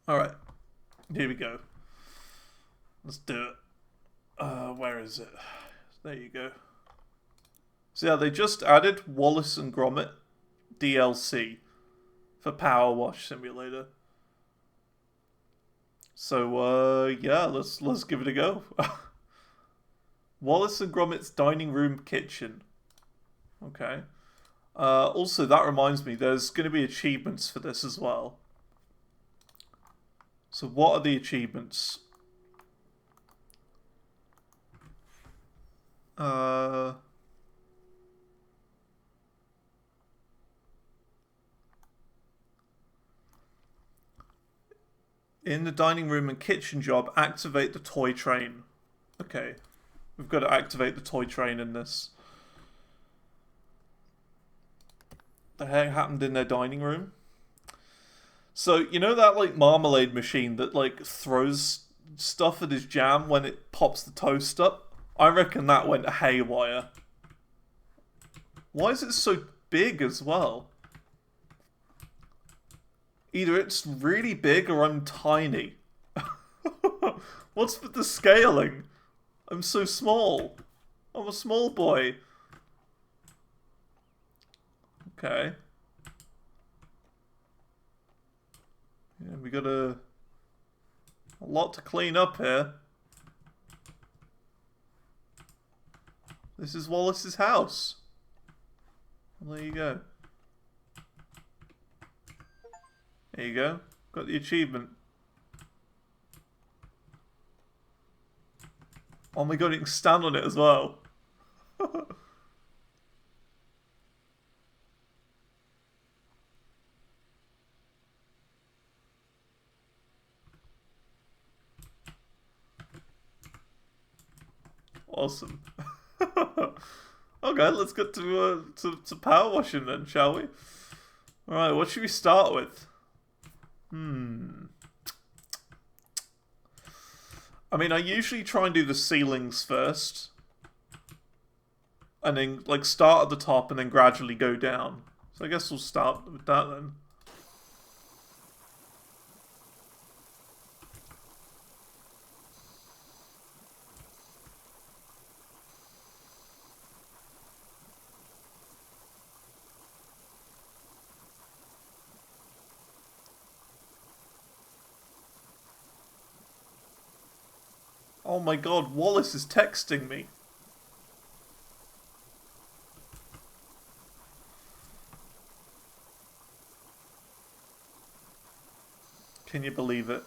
Alright, here we go. Let's do it. Where is it? There you go. So yeah, they just added Wallace and Gromit DLC for PowerWash Simulator. So yeah, let's give it a go. Wallace and Gromit's dining room kitchen. Okay. Also, that reminds me, there's going to be achievements for this as well. So what are the achievements? In the dining room and kitchen job, activate the toy train. Okay. We've got to activate the toy train in this. The heck happened in their dining room? So, you know that, like, marmalade machine that, like, throws stuff at his jam when it pops the toast up? I reckon that went haywire. Why is it so big as well? Either it's really big or I'm tiny. What's with the scaling? I'm so small. I'm a small boy. Okay. Yeah, we got a lot to clean up here. This is Wallace's house. Well, there you go. There you go. Got the achievement. Oh my god, you can stand on it as well. Awesome. Okay, let's get to power washing then, shall we? Alright, what should we start with? I mean, I usually try and do the ceilings first. And then, like, start at the top and then gradually go down. So I guess we'll start with that then. Oh my god, Wallace is texting me. Can you believe it?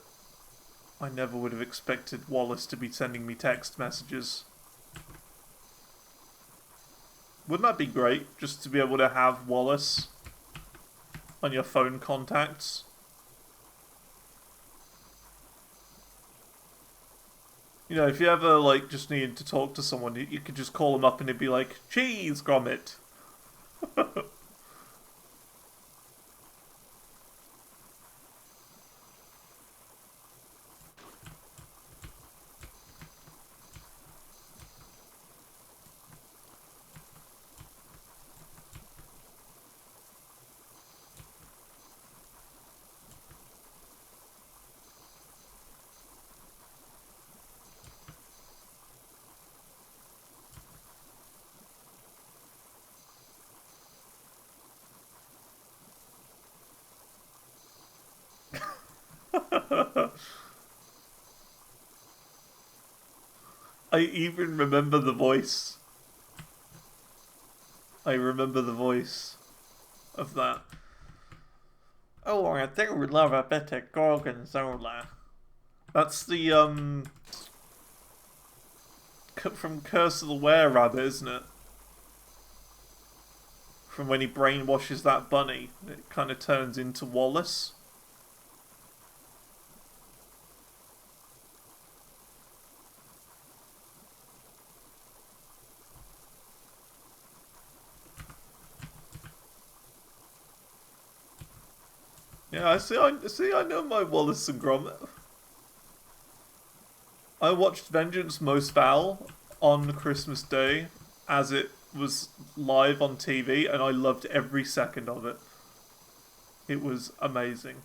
I never would have expected Wallace to be sending me text messages. Wouldn't that be great, just to be able to have Wallace on your phone contacts? You know, if you ever, like, just needed to talk to someone, you could just call them up and it'd be like, "Cheese, Gromit." I even remember the voice. I remember the voice of that. Oh, I do love a bit of gorgonzola. That's the, from Curse of the Were-Rabbit, isn't it? From when he brainwashes that bunny, it kind of turns into Wallace. Yeah, I know my Wallace and Gromit. I watched Vengeance Most Foul on Christmas Day as it was live on TV, and I loved every second of it. It was amazing.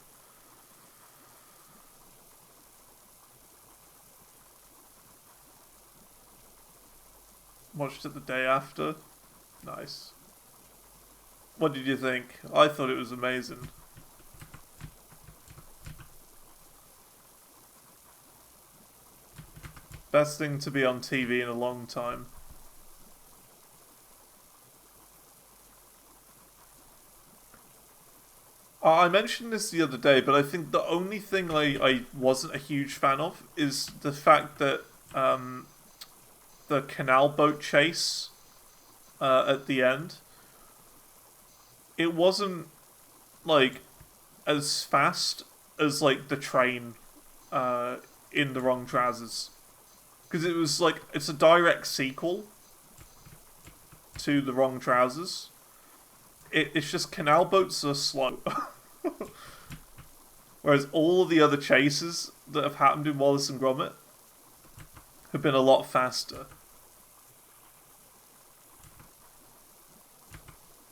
Watched it the day after. Nice. What did you think? I thought it was amazing. Best thing to be on TV in a long time. I mentioned this the other day, but I think the only thing I wasn't a huge fan of is the fact that the canal boat chase at the end, it wasn't like as fast as like the train in The Wrong Trousers, because it was like it's a direct sequel to The Wrong Trousers. It's just canal boats are slow. Whereas all of the other chases that have happened in Wallace and Gromit have been a lot faster.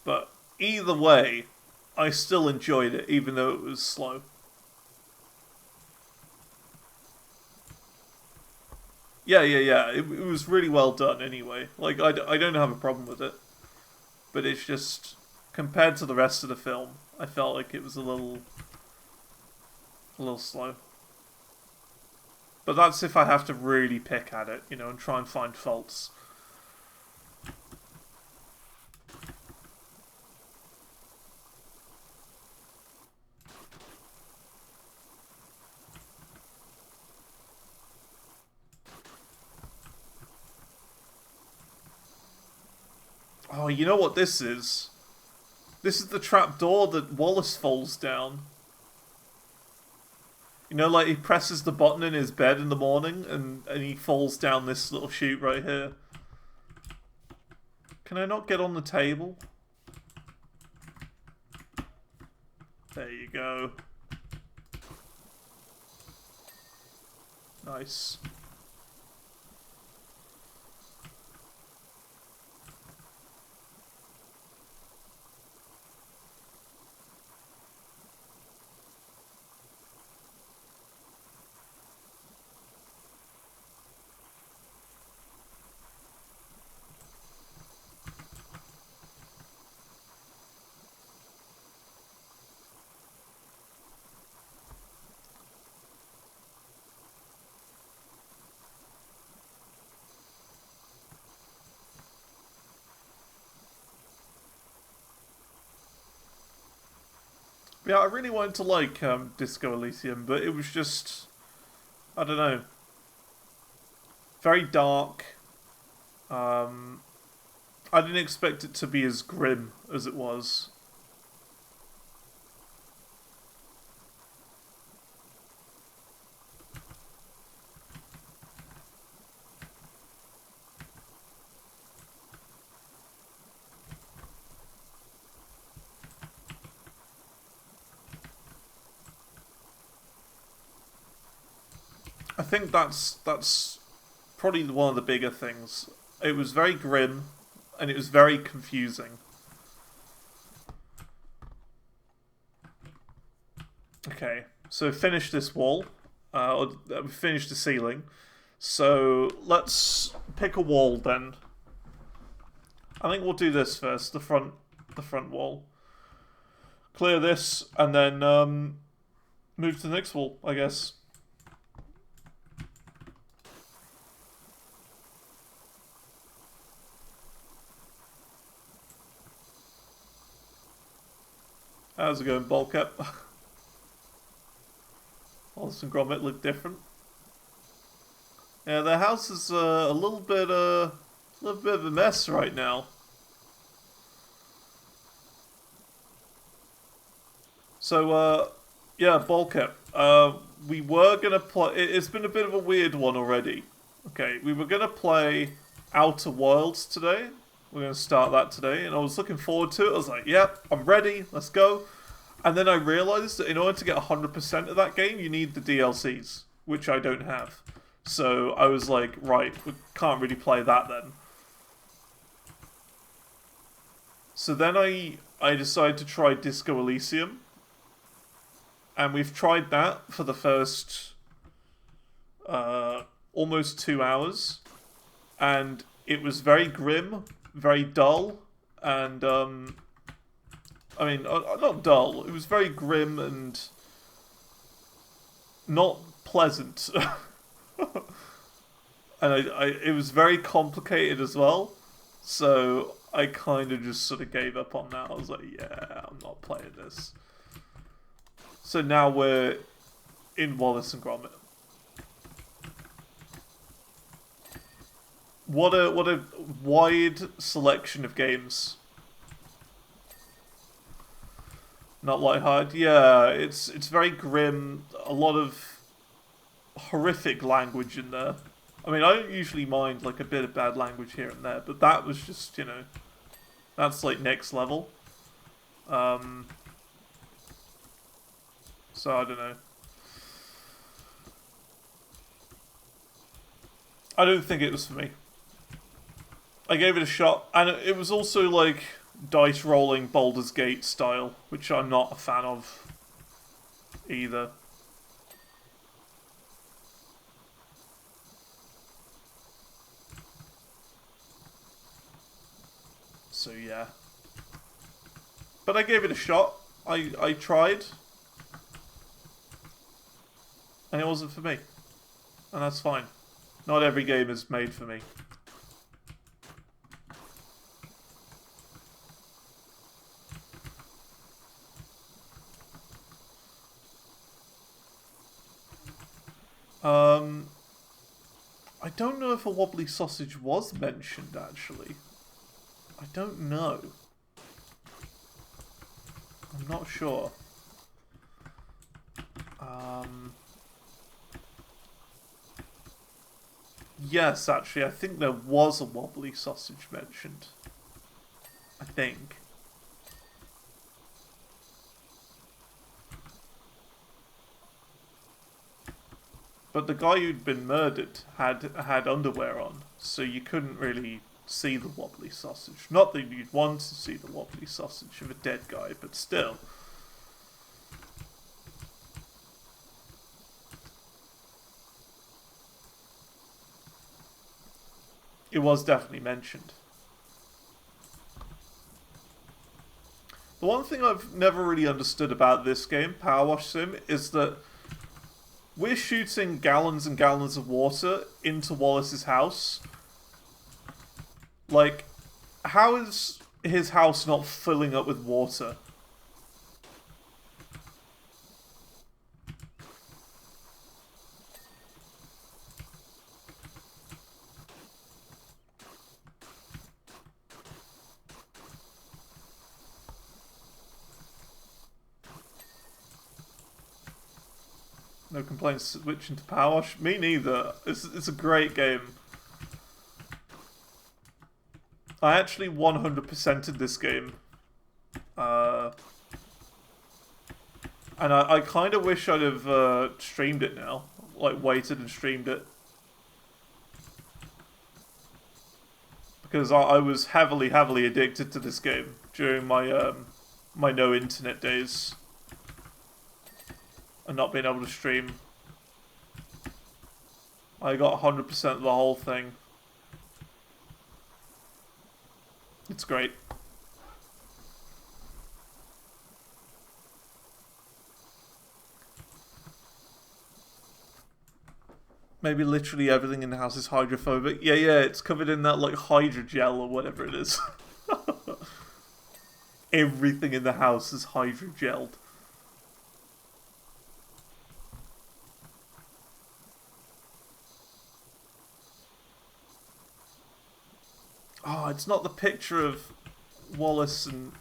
But either way, I still enjoyed it, even though it was slow. Yeah. It was really well done anyway. Like, I don't have a problem with it. But it's just, compared to the rest of the film, I felt like it was a little slow. But that's if I have to really pick at it, you know, and try and find faults. Oh, you know what this is? This is the trapdoor that Wallace falls down. You know, like he presses the button in his bed in the morning and he falls down this little chute right here. Can I not get on the table? There you go. Nice. Yeah, I really wanted to like Disco Elysium, but it was just, I don't know, very dark. I didn't expect it to be as grim as it was. I think that's probably one of the bigger things. It was very grim, and it was very confusing. Okay, so finish this wall, or finish the ceiling. So let's pick a wall then. I think we'll do this first, the front wall. Clear this, and then move to the next wall, I guess. How's it going, Bulkhead? Wallace and Gromit look different. Yeah, their house is a little bit of a mess right now. So, yeah, Bulkhead. We were gonna play. It's been a bit of a weird one already. Okay, we were gonna play Outer Worlds today. We're going to start that today, and I was looking forward to it. I was like, yep, I'm ready, let's go. And then I realised that in order to get 100% of that game, you need the DLCs, which I don't have. So I was like, right, we can't really play that then. So then I decided to try Disco Elysium. And we've tried that for the first almost 2 hours. And it was very grim, very dull, and I mean, not dull. It was very grim and not pleasant. And it was very complicated as well. So I kind of just sort of gave up on that. I was like, yeah, I'm not playing this. So now we're in Wallace and Gromit. What a wide selection of games. Not lighthearted. Yeah, it's very grim. A lot of horrific language in there. I mean, I don't usually mind like a bit of bad language here and there, but that was just, you know, that's like next level. So I don't know. I don't think it was for me. I gave it a shot, and it was also like dice rolling Baldur's Gate style, which I'm not a fan of either. So yeah. But I gave it a shot. I tried. And it wasn't for me. And that's fine. Not every game is made for me. I don't know if a wobbly sausage was mentioned, actually. I don't know. I'm not sure. Yes, actually, I think there was a wobbly sausage mentioned. I think. But the guy who'd been murdered had underwear on, so you couldn't really see the wobbly sausage. Not that you'd want to see the wobbly sausage of a dead guy, but still. It was definitely mentioned. The one thing I've never really understood about this game, PowerWash Sim, is that we're shooting gallons and gallons of water into Wallace's house. Like, how is his house not filling up with water? No complaints switching to PowerWash? Me neither. It's a great game. I actually 100%ed this game. And I kind of wish I'd have streamed it now. Like, waited and streamed it. Because I was heavily addicted to this game during my my no internet days. And not being able to stream. I got 100% of the whole thing. It's great. Maybe literally everything in the house is hydrophobic. Yeah, it's covered in that like hydrogel or whatever it is. Everything in the house is hydrogeled. Oh, it's not the picture of Wallace and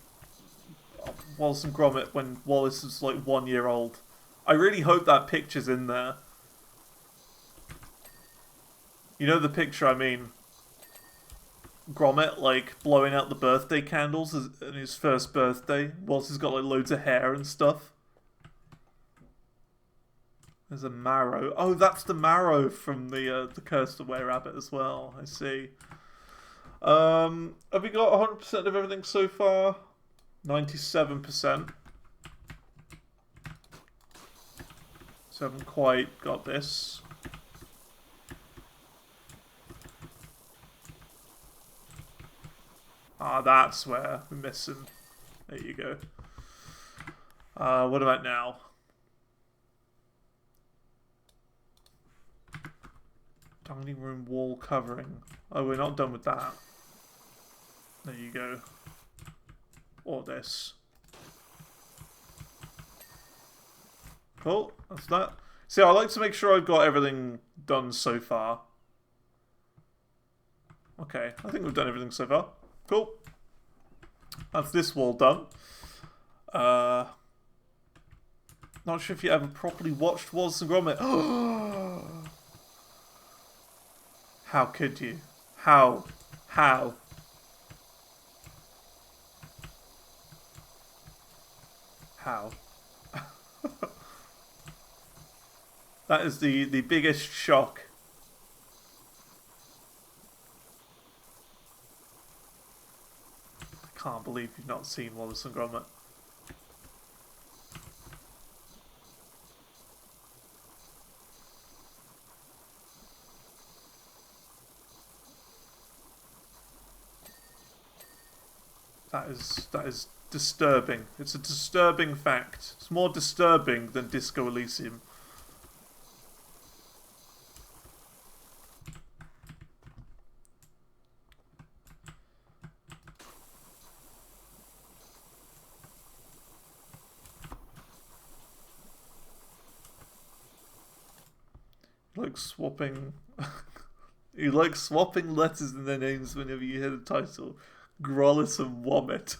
Gromit when Wallace is like 1 year old. I really hope that picture's in there. You know the picture I mean? Gromit like blowing out the birthday candles on his first birthday. Wallace has got like loads of hair and stuff. There's a marrow. Oh, that's the marrow from the Curse the Were Rabbit as well. I see. Have we got 100% of everything so far? 97%. So I haven't quite got this. Ah, that's where we're missing. There you go. What about now? Dining room wall covering. Oh, we're not done with that. There you go. Or this. Cool, that's that. See, I like to make sure I've got everything done so far. Okay, I think we've done everything so far. Cool. That's this wall done. Not sure if you ever properly watched Wallace and Gromit. How could you? How? How? How? That is the biggest shock. I can't believe you've not seen Wallace and Gromit. That is disturbing. It's a disturbing fact. It's more disturbing than Disco Elysium. Like swapping... You like swapping letters in their names whenever you hear the title. Grollis and Womit.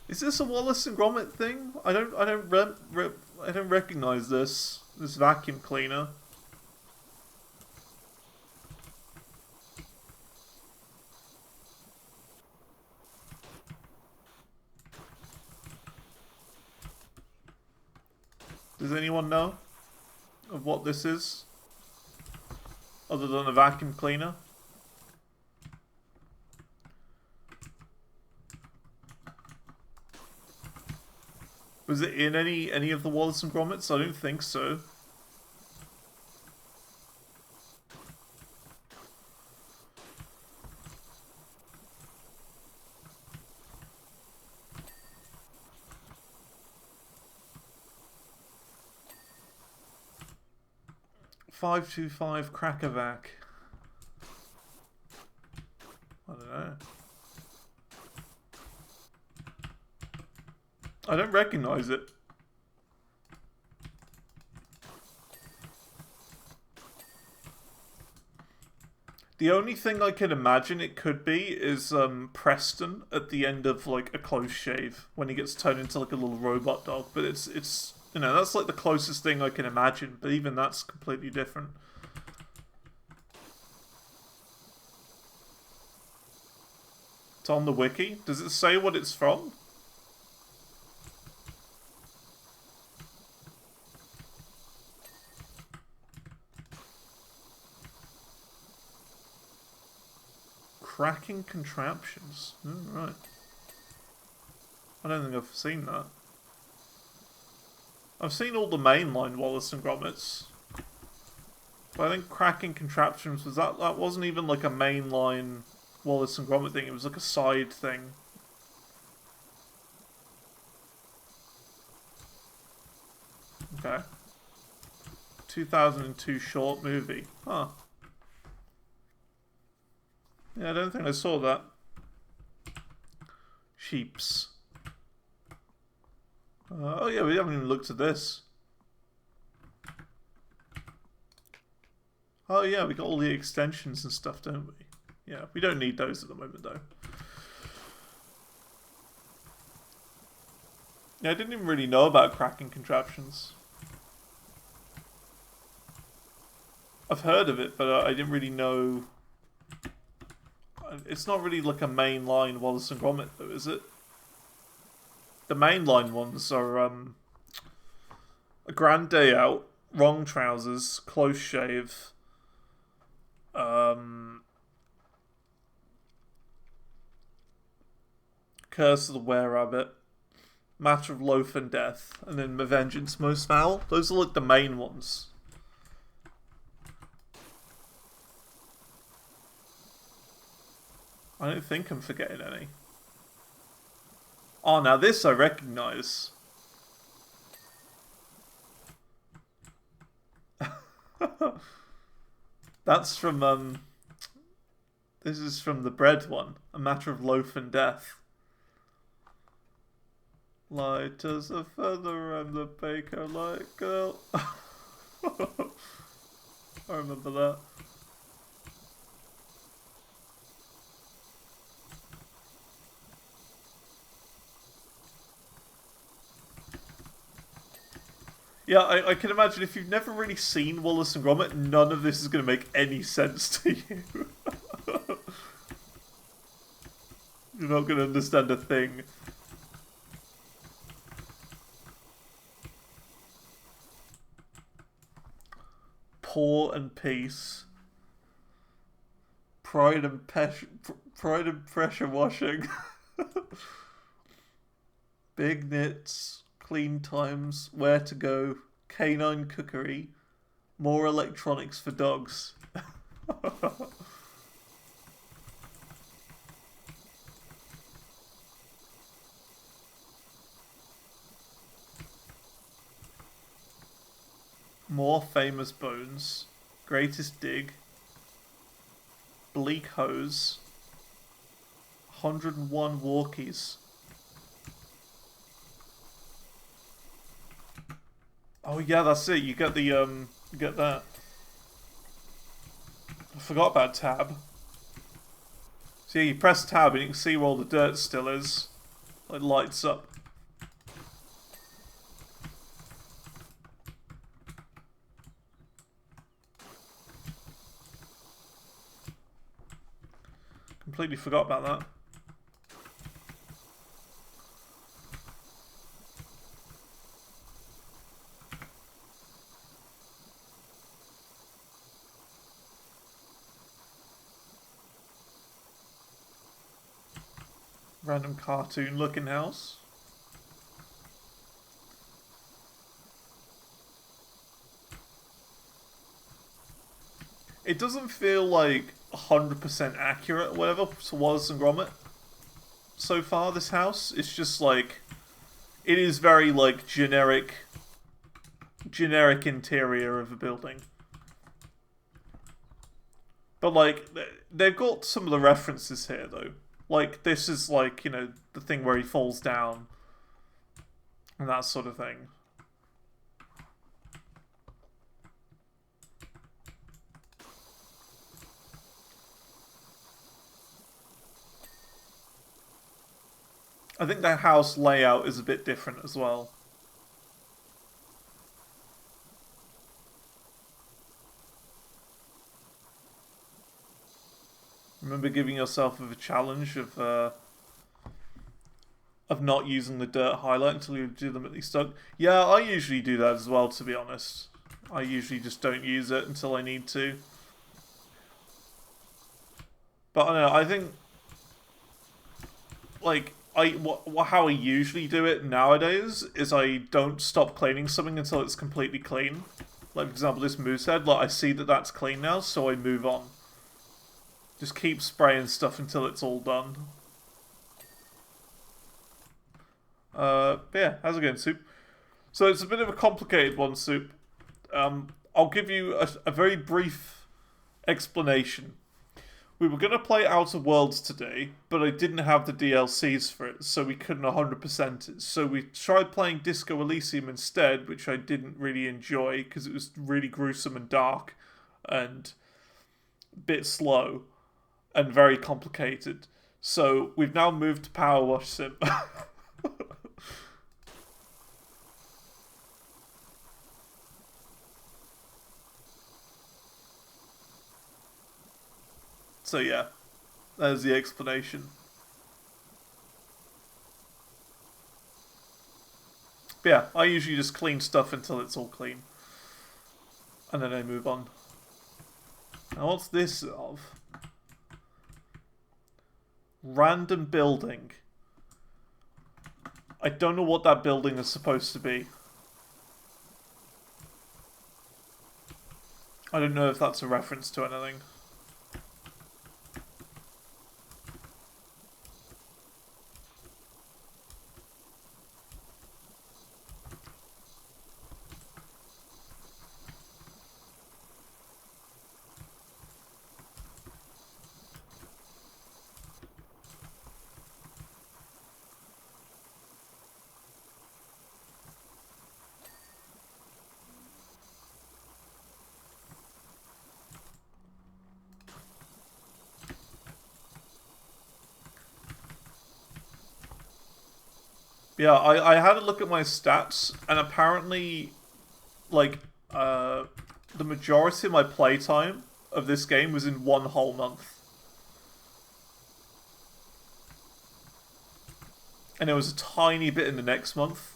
Is this a Wallace and Gromit thing? I don't recognize this vacuum cleaner. Does anyone know of what this is? Other than a vacuum cleaner? Was it in any of the Wallace and Gromits? I don't think so. $525 Crackervac. I don't know. I don't recognize it. The only thing I can imagine it could be is Preston at the end of like a close shave when he gets turned into like a little robot dog. But it's you know, that's like the closest thing I can imagine. But even that's completely different. It's on the wiki. Does it say what it's from? Cracking contraptions. Oh, right. I don't think I've seen that. I've seen all the mainline Wallace and Gromits. But I think cracking contraptions was that wasn't even like a mainline Wallace and Gromit thing, it was like a side thing. Okay. 2002 short movie. Huh. Yeah, I don't think I saw that. Sheeps. Oh yeah, we haven't even looked at this. Oh yeah, we got all the extensions and stuff, don't we? Yeah, we don't need those at the moment though. Yeah, I didn't even really know about cracking contraptions. I've heard of it, but I didn't really know... It's not really like a mainline Wallace and Gromit though, is it? The mainline ones are A Grand Day Out, Wrong Trousers, Close Shave, Curse of the Were-Rabbit, Matter of Loaf and Death, and then My Vengeance Most Foul. Those are like the main ones. I don't think I'm forgetting any. Oh, now this I recognise. That's from, this is from the bread one. A Matter of Loaf and Death. Light as a feather and the baker like girl. I remember that. Yeah, I can imagine if you've never really seen Wallace and Gromit, none of this is going to make any sense to you. You're not going to understand a thing. Poor and Peace. Pride and Pressure Washing. Big Knits. Clean Times, Where to Go, Canine Cookery, More Electronics for Dogs. More Famous Bones, Greatest Dig, Bleak Hose, 101 Walkies. Oh yeah, that's it. You get the you get that. I forgot about tab. So yeah, you press tab and you can see where all the dirt still is. It lights up. Completely forgot about that. Random cartoon looking house. It doesn't feel like 100% accurate or whatever to Wallace and Gromit so far, this house. It's just like, it is very like generic interior of a building. But like, they've got some of the references here though. Like, this is like, you know, the thing where he falls down. And that sort of thing. I think the house layout is a bit different as well. Remember giving yourself a challenge of not using the dirt highlight until you're legitimately stuck. Yeah, I usually do that as well, to be honest. I usually just don't use it until I need to. But I don't know, I think, like, how I usually do it nowadays is I don't stop cleaning something until it's completely clean. Like, for example, this moose head, like, I see that that's clean now, so I move on. Just keep spraying stuff until it's all done. But yeah, how's it going, Soup? So it's a bit of a complicated one, Soup. I'll give you a very brief explanation. We were going to play Outer Worlds today, but I didn't have the DLCs for it, so we couldn't 100% it. So we tried playing Disco Elysium instead, which I didn't really enjoy, because it was really gruesome and dark, and a bit slow, and very complicated. So we've now moved to PowerWash Sim. So yeah, there's the explanation. But yeah, I usually just clean stuff until it's all clean. And then I move on. Now what's this of? Random building. I don't know what that building is supposed to be. I don't know if that's a reference to anything. Yeah, I had a look at my stats, and apparently, like, the majority of my playtime of this game was in one whole month. And it was a tiny bit in the next month.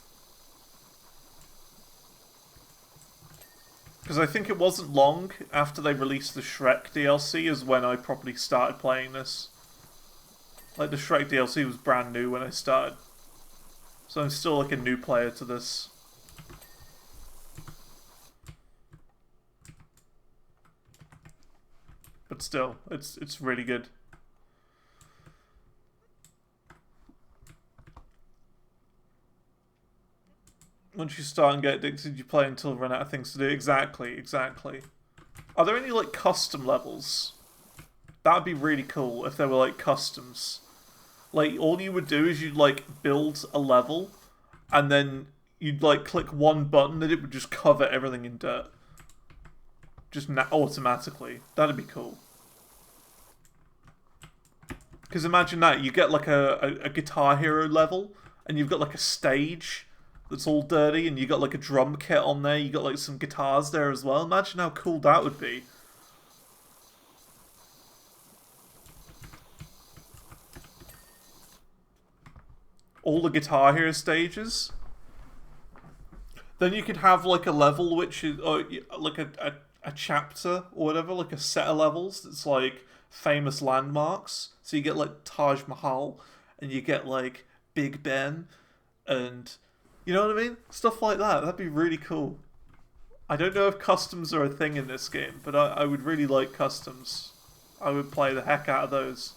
Because I think it wasn't long after they released the Shrek DLC is when I properly started playing this. Like, the Shrek DLC was brand new when I started. So I'm still like a new player to this. But still, it's really good. Once you start and get addicted, you play until you run out of things to do. Exactly, exactly. Are there any, like, custom levels? That would be really cool if there were, like, customs. Like, all you would do is you'd, like, build a level, and then you'd, like, click one button and it would just cover everything in dirt. Just automatically. That'd be cool. Because imagine that, you get, like, a Guitar Hero level, and you've got, like, a stage that's all dirty, and you got like a drum kit on there, you got like some guitars there as well. Imagine how cool that would be. All the Guitar Hero stages. Then you could have like a level which is like a chapter or whatever, like a set of levels that's like famous landmarks. So you get like Taj Mahal, and you get like Big Ben, and you know what I mean? Stuff like that. That'd be really cool. I don't know if customs are a thing in this game, but I would really like customs. I would play the heck out of those.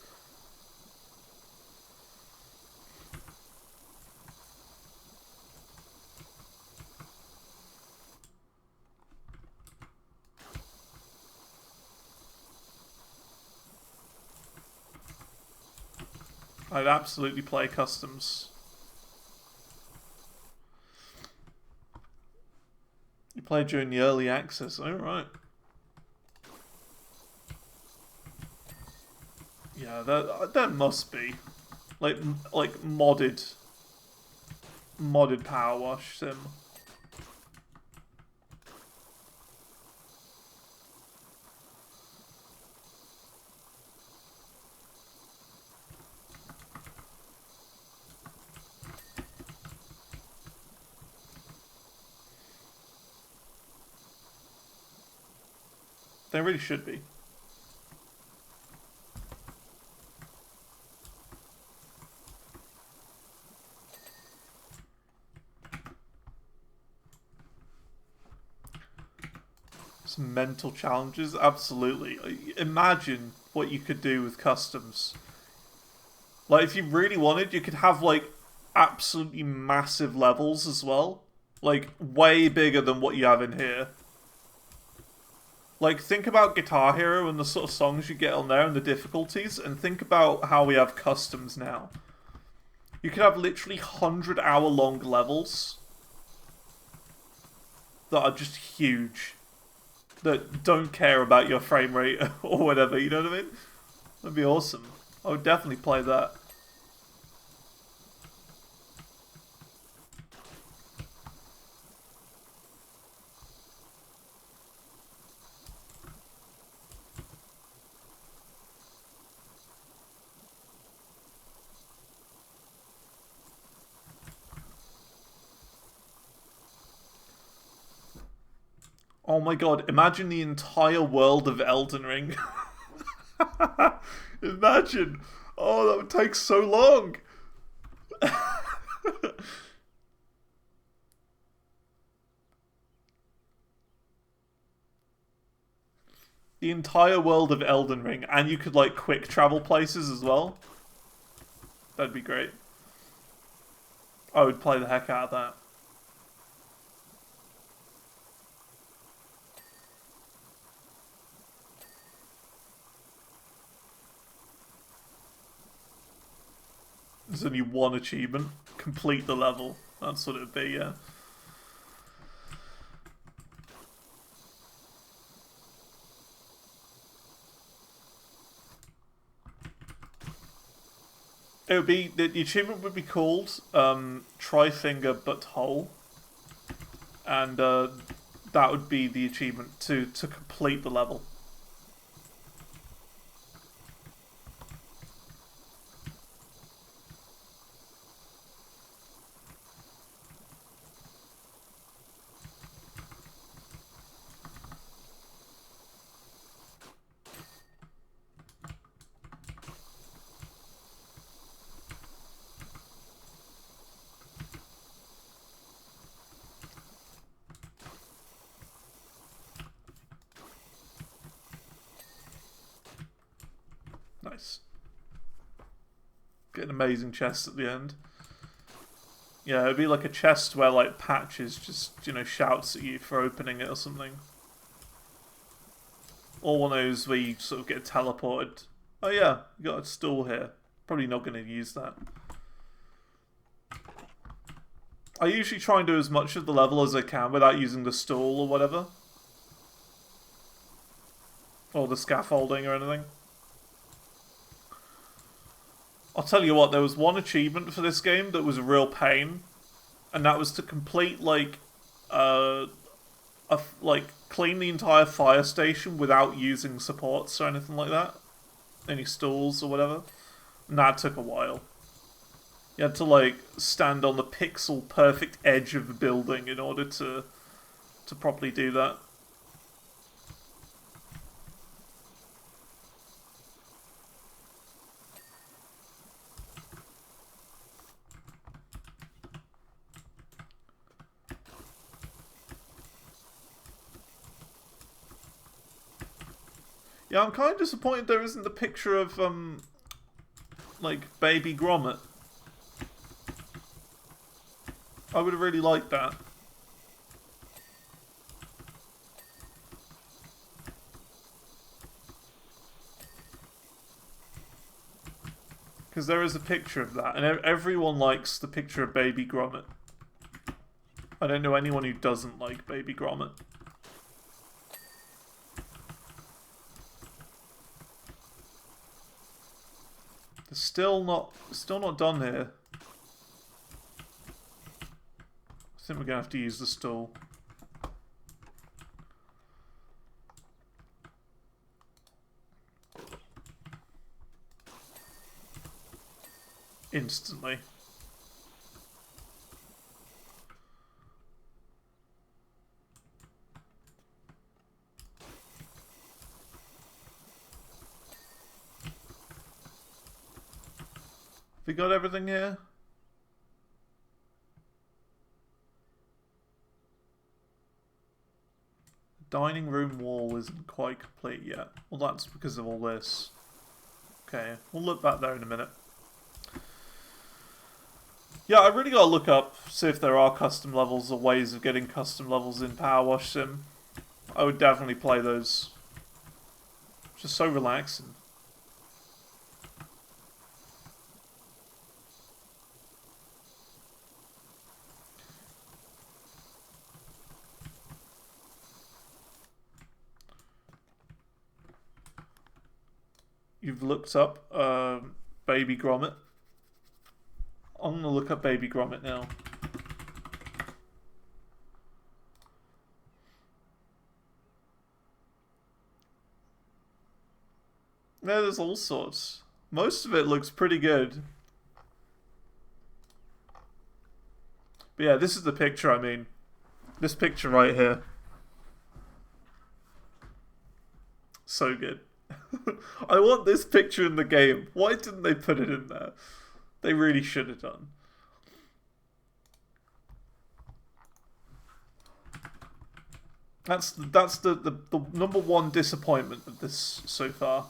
I'd absolutely play customs. You played during the early access, alright. Yeah, that must be. Like modded PowerWash Sim. They really should be. Some mental challenges, absolutely. Imagine what you could do with customs. Like, if you really wanted, you could have, like, absolutely massive levels as well. Like, way bigger than what you have in here. Like, think about Guitar Hero and the sort of songs you get on there and the difficulties, and think about how we have customs now. You could have literally 100-hour-long levels that are just huge. That don't care about your frame rate or whatever, you know what I mean? That'd be awesome. I would definitely play that. Oh my god, imagine the entire world of Elden Ring. Imagine. Oh, that would take so long. The entire world of Elden Ring, and you could like quick travel places as well. That'd be great. I would play the heck out of that. There's only one achievement. Complete the level. That's what it'd be, yeah. It would be the achievement would be called Try Finger But Hole, and that would be the achievement to complete the level. Nice. Get an amazing chest at the end. Yeah, it'd be like a chest where like Patches just, shouts at you for opening it or something. Or one of those where you sort of get teleported. Oh yeah, you got a stool here. Probably not going to use that. I usually try and do as much of the level as I can without using the stool or whatever. Or the scaffolding or anything. I'll tell you what, there was one achievement for this game that was a real pain, and that was to complete clean the entire fire station without using supports or anything like that, any stools or whatever. And that took a while. You had to stand on the pixel perfect edge of the building in order to properly do that. Yeah, I'm kind of disappointed there isn't the picture of, baby Gromit. I would have really liked that. Because there is a picture of that, and everyone likes the picture of baby Gromit. I don't know anyone who doesn't like baby Gromit. Still not done here. I think we're gonna have to use the stool. Instantly. We got everything here? The dining room wall isn't quite complete yet. Well, that's because of all this. Okay, we'll look back there in a minute. Yeah, I really gotta look up, see if there are custom levels or ways of getting custom levels in PowerWash Sim. I would definitely play those. It's just so relaxing. You've looked up Baby Gromit. I'm going to look up Baby Gromit now. Yeah, there's all sorts. Most of it looks pretty good. But yeah, this is the picture I mean. This picture right here. So good. I want this picture in the game. Why didn't they put it in there? They really should have done. That's the number one disappointment of this so far.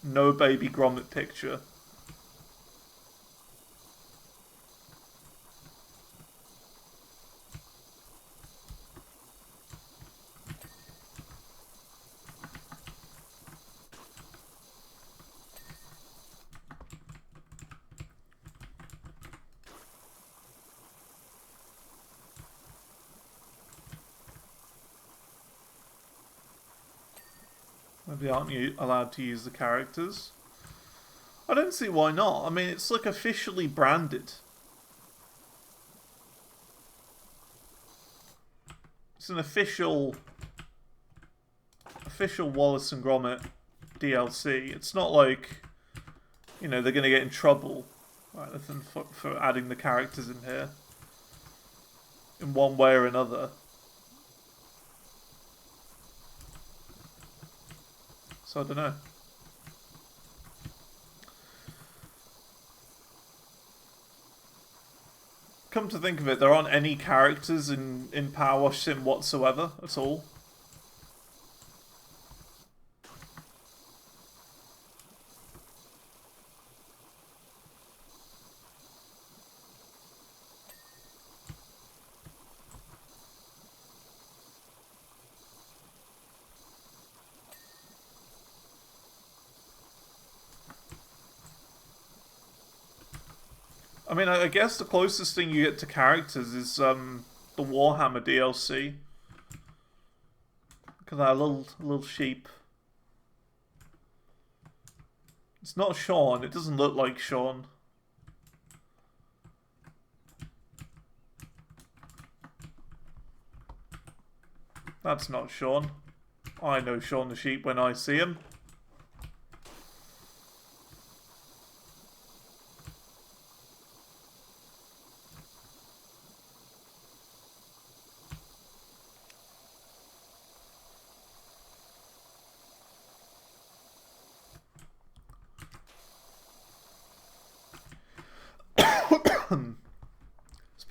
No Baby Gromit picture. Maybe aren't you allowed to use the characters? I don't see why not. I mean, it's like officially branded. It's an official Wallace and Gromit DLC. It's not like, you know, they're going to get in trouble or anything for adding the characters in here in one way or another. So I don't know. Come to think of it, there aren't any characters in PowerWash Sim whatsoever at all. I mean, I guess the closest thing you get to characters is the Warhammer DLC. Look at that little sheep. It's not Sean. It doesn't look like Sean. That's not Sean. I know Sean the sheep when I see him.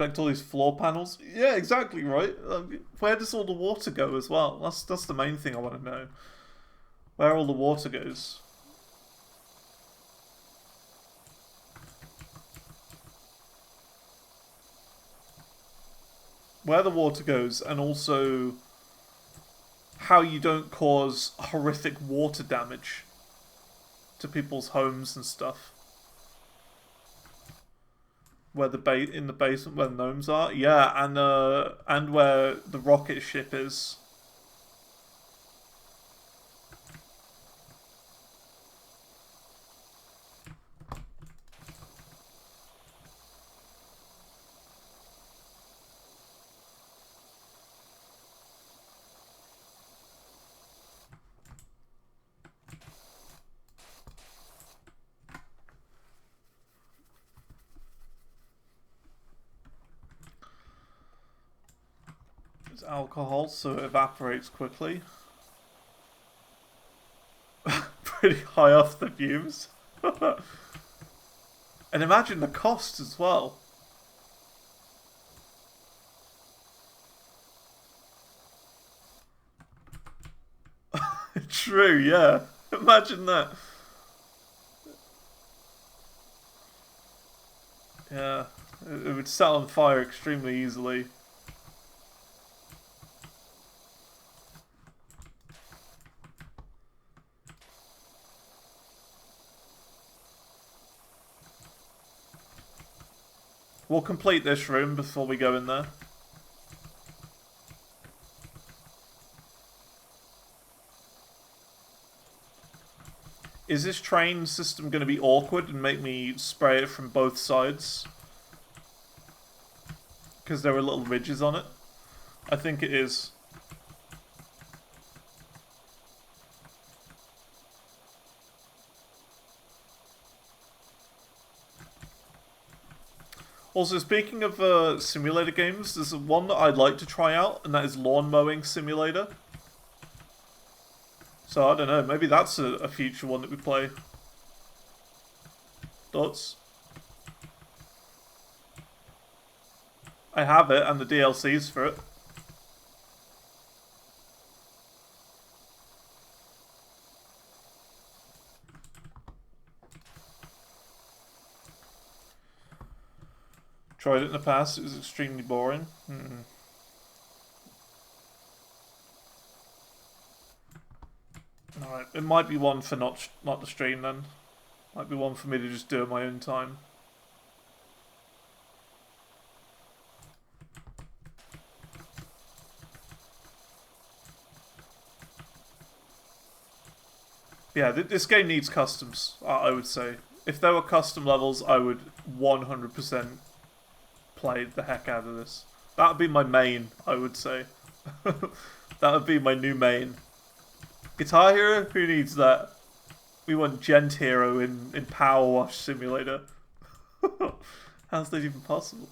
Inspect all these floor panels. Yeah, exactly, right? Where does all the water go as well? That's the main thing I want to know. Where all the water goes. Where the water goes, and also how you don't cause horrific water damage to people's homes and stuff. Where in the basement where the gnomes are, yeah, and where the rocket ship is. Alcohol, so it evaporates quickly. Pretty high off the fumes. And imagine the cost as well. True, yeah. Imagine that. Yeah, it would set on fire extremely easily. We'll complete this room before we go in there. Is this train system going to be awkward and make me spray it from both sides? Because there are little ridges on it? I think it is. Also, speaking of simulator games, there's one that I'd like to try out, and that is Lawn Mowing Simulator. So, I don't know, maybe that's a future one that we play. Thoughts? I have it, and the DLCs for it. Tried it in the past, it was extremely boring. Alright, it might be one for not the stream then. Might be one for me to just do at my own time. Yeah, this game needs customs, I would say. If there were custom levels, I would 100% play the heck out of this. That would be my main, I would say. That would be my new main. Guitar Hero? Who needs that? We want Gent Hero in PowerWash Simulator. How's that even possible?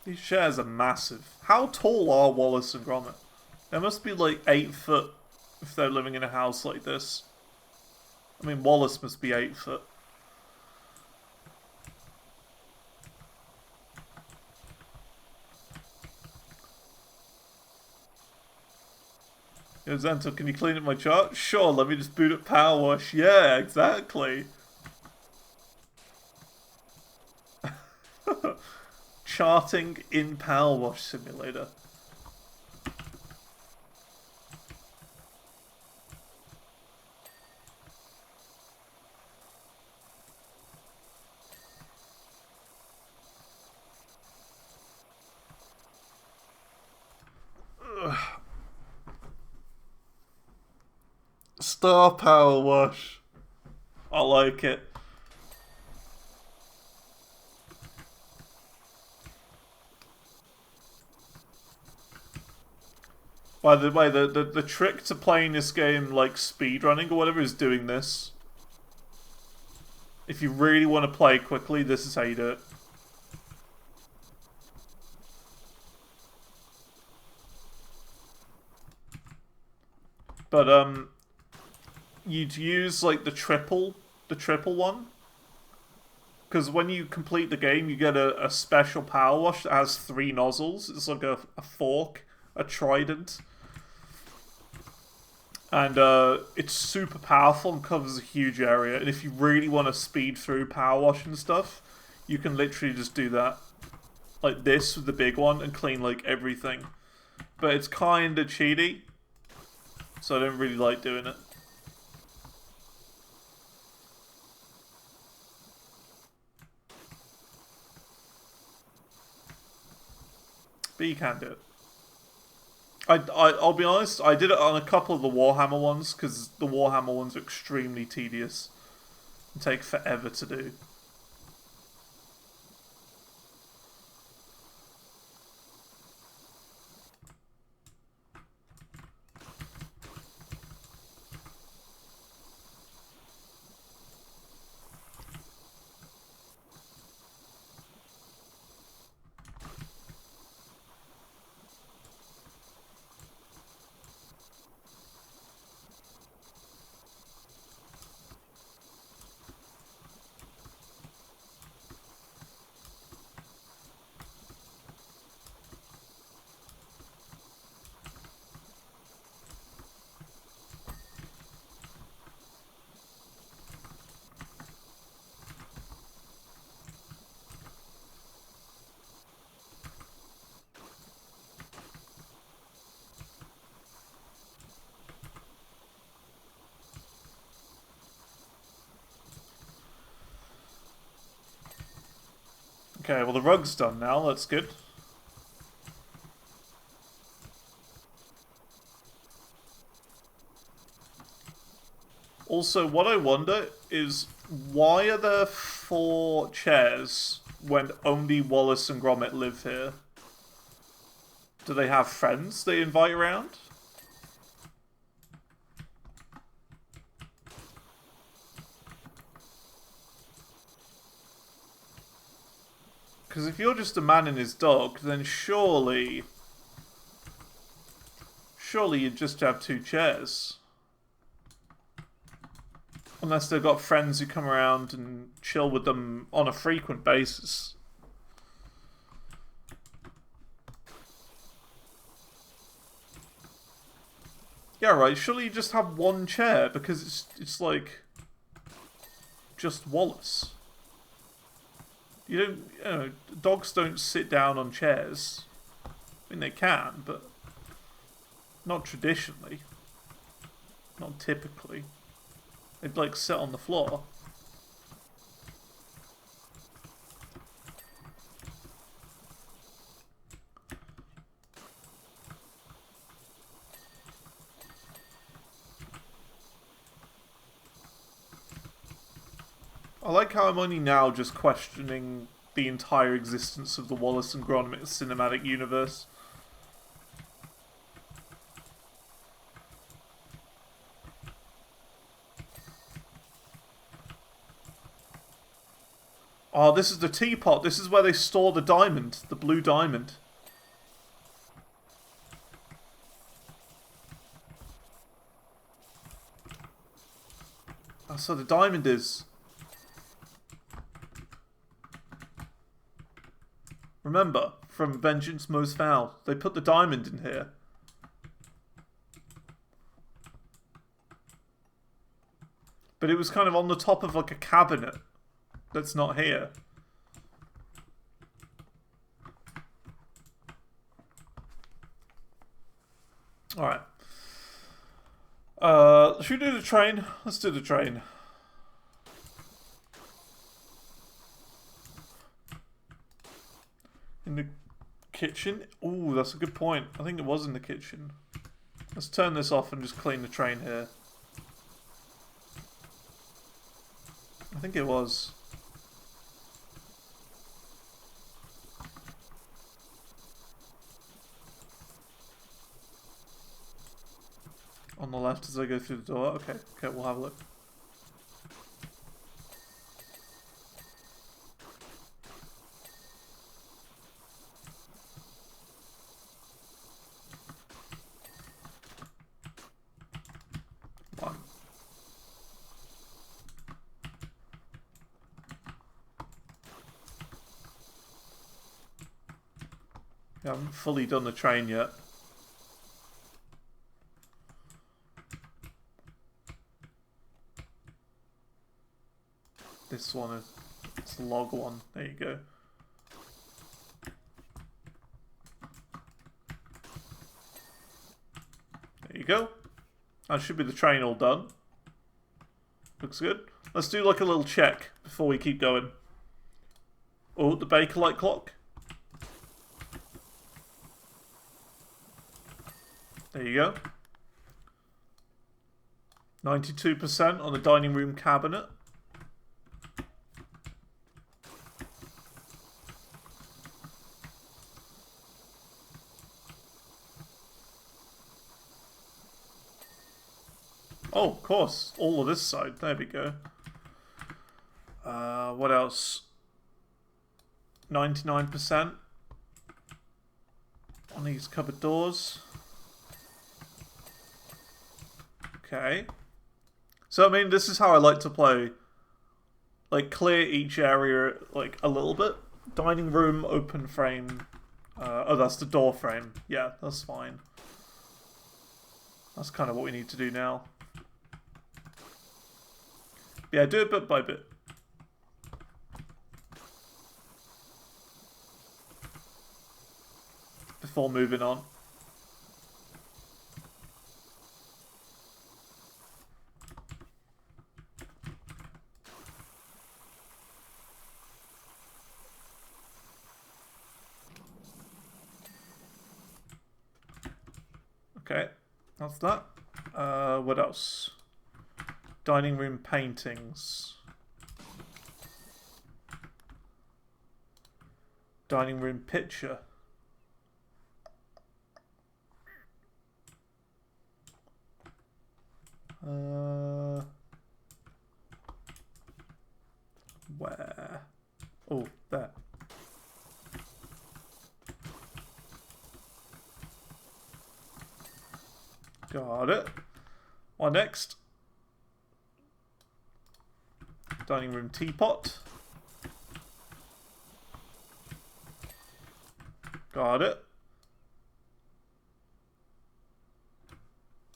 These chairs are massive. How tall are Wallace and Gromit? They must be like 8 foot if they're living in a house like this. I mean, Wallace must be 8 foot. Yo, Xanto, can you clean up my chart? Sure, let me just boot up PowerWash. Yeah, exactly. Charting in PowerWash Simulator. Star PowerWash. I like it. By the way, the trick to playing this game like speedrunning or whatever is doing this. If you really want to play quickly, this is how you do it. But you'd use like the triple one. Because when you complete the game, you get a special power wash that has 3 nozzles. It's like a fork, a trident. And it's super powerful and covers a huge area. And if you really want to speed through power wash and stuff, you can literally just do that. Like this with the big one and clean like everything. But it's kind of cheaty. So I don't really like doing it. But you can do it. I'll be honest, I did it on a couple of the Warhammer ones, because the Warhammer ones are extremely tedious and take forever to do. Okay, well the rug's done now, that's good. Also, what I wonder is, why are there 4 chairs when only Wallace and Gromit live here? Do they have friends they invite around? Because if you're just a man and his dog, then surely you'd just have 2 chairs. Unless they've got friends who come around and chill with them on a frequent basis. Yeah, right. Surely you just have one chair because it's like just Wallace. You know, dogs don't sit down on chairs. I mean, they can, but not traditionally. Not typically. They'd like sit on the floor. I like how I'm only now just questioning the entire existence of the Wallace and Gromit cinematic universe. Oh, this is the teapot. This is where they store the diamond, the blue diamond. That's where the diamond is. Remember, from Vengeance Most Foul, they put the diamond in here. But it was kind of on the top of like a cabinet that's not here. Alright. Should we do the train? Let's do the train. In the kitchen? Ooh, that's a good point. I think it was in the kitchen. Let's turn this off and just clean the train here. I think it was. On the left as I go through the door. Okay, we'll have a look. One. Yeah, I haven't fully done the train yet. This one is, it's a log one. There you go. There you go. That should be the train all done. Looks good. Let's do like a little check before we keep going. Oh, the Bakelite clock. There you go. 92% on the dining room cabinet. Oh, of course. All of this side. There we go. What else? 99% on these cupboard doors. Okay. So, I mean, this is how I like to play. Like, clear each area, like, a little bit. Dining room, open frame. Oh, that's the door frame. Yeah, that's fine. That's kind of what we need to do now. Yeah, do it bit by bit. Before moving on. Okay, that's that. What else? Dining room paintings. Dining room picture. Where? Oh, there. Got it. What next? Dining room teapot. Got it.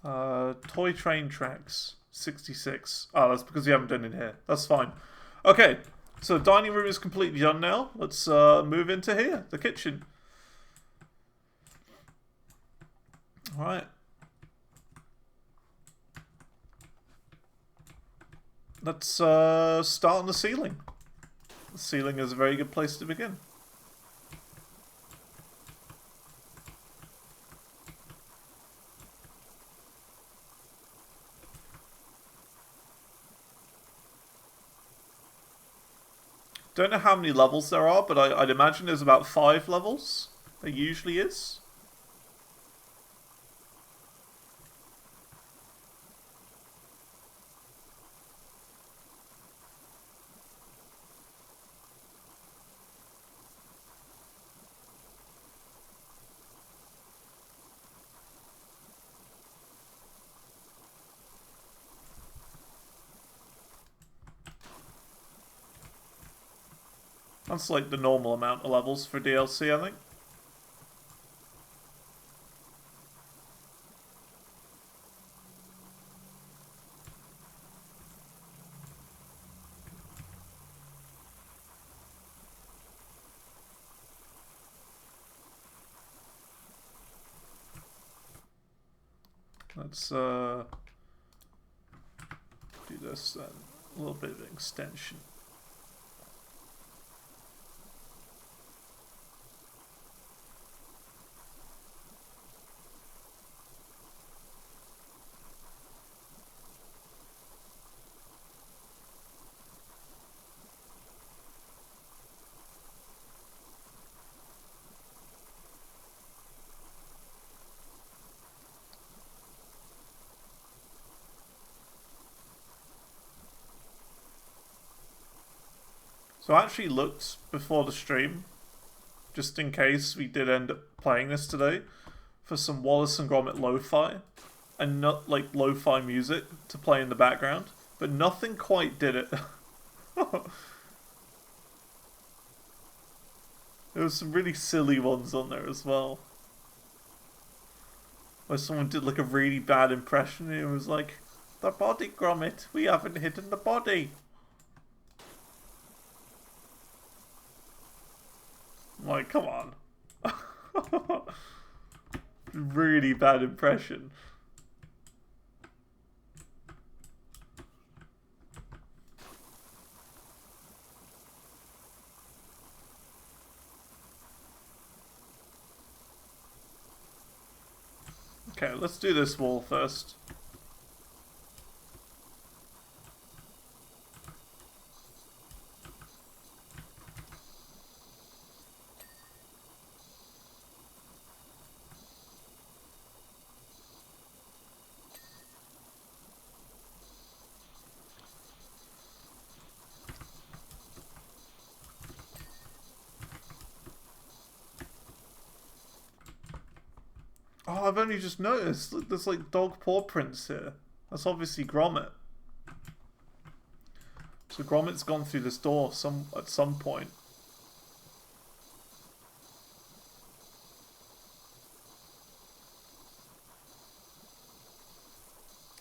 Toy train tracks, 66. Oh, that's because you haven't done it here. That's fine. Okay, so dining room is completely done now. Let's move into here, the kitchen. Alright. Let's start on the ceiling. The ceiling is a very good place to begin. Don't know how many levels there are, but I'd imagine there's about 5 levels. There usually is. That's like the normal amount of levels for DLC, I think. Let's do this then. A little bit of an extension. So I actually looked before the stream, just in case we did end up playing this today, for some Wallace and Gromit lo-fi, and not like lo-fi music to play in the background, but nothing quite did it. There was some really silly ones on there as well. Where someone did like a really bad impression and it was like, "The body, Gromit, we haven't hidden the body." Like, come on. Really bad impression. Okay, let's do this wall first. Oh, I've only just noticed. Look, there's like dog paw prints here. That's obviously Gromit. So Gromit's gone through this door at some point.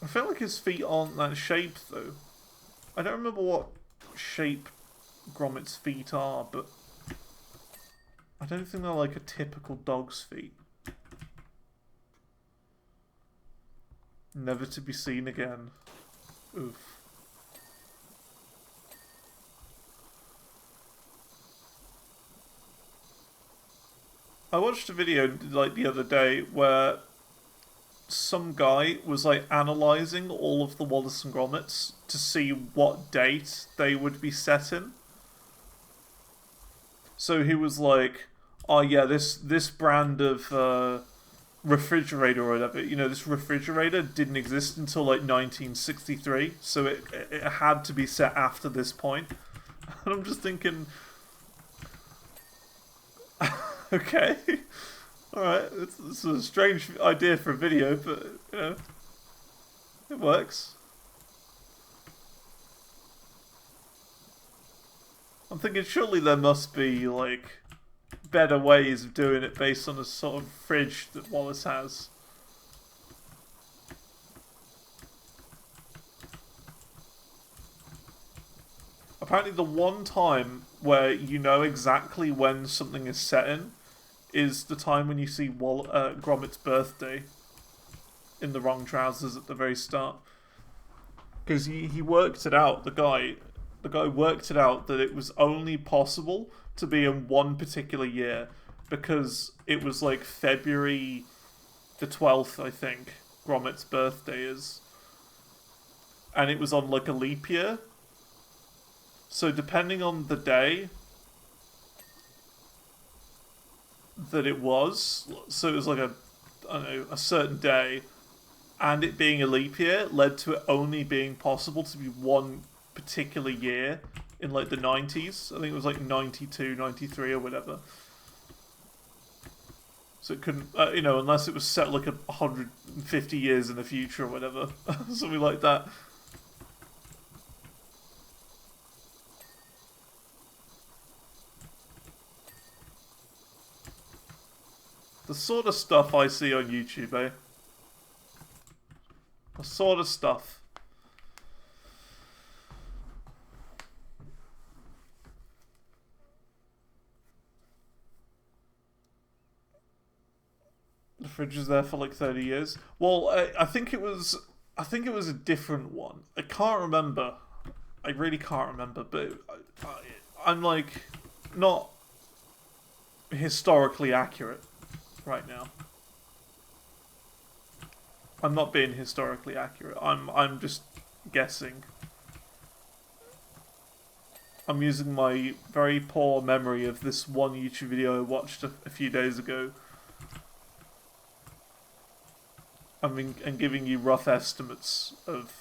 I feel like his feet aren't that shape though. I don't remember what shape Gromit's feet are, but I don't think they're like a typical dog's feet. Never to be seen again. Oof. I watched a video like the other day where some guy was like analysing all of the Wallace and Gromits to see what date they would be set in. So he was like, "Oh yeah, this brand of refrigerator or whatever, you know, this refrigerator didn't exist until like 1963, so it had to be set after this point." And I'm just thinking, okay, alright, it's a strange idea for a video, but, you know, it works. I'm thinking surely there must be, like, better ways of doing it based on the sort of fridge that Wallace has. Apparently the one time where you know exactly when something is set in is the time when you see Gromit's birthday in the wrong trousers at the very start. Because he worked it out, the guy worked it out that it was only possible to be in one particular year because it was like February the 12th, I think, Gromit's birthday is. And it was on like a leap year. So depending on the day that it was, so it was like a certain day, and it being a leap year led to it only being possible to be one particular year in like the 90s. I think it was like 92, 93 or whatever. So it couldn't, unless it was set like 150 years in the future or whatever. Something like that. The sort of stuff I see on YouTube, eh? The sort of stuff. The fridge was there for like 30 years. Well, I think it was a different one. I can't remember. I really can't remember, but I'm like not historically accurate right now. I'm not being historically accurate. I'm just guessing. I'm using my very poor memory of this one YouTube video I watched a few days ago. And giving you rough estimates of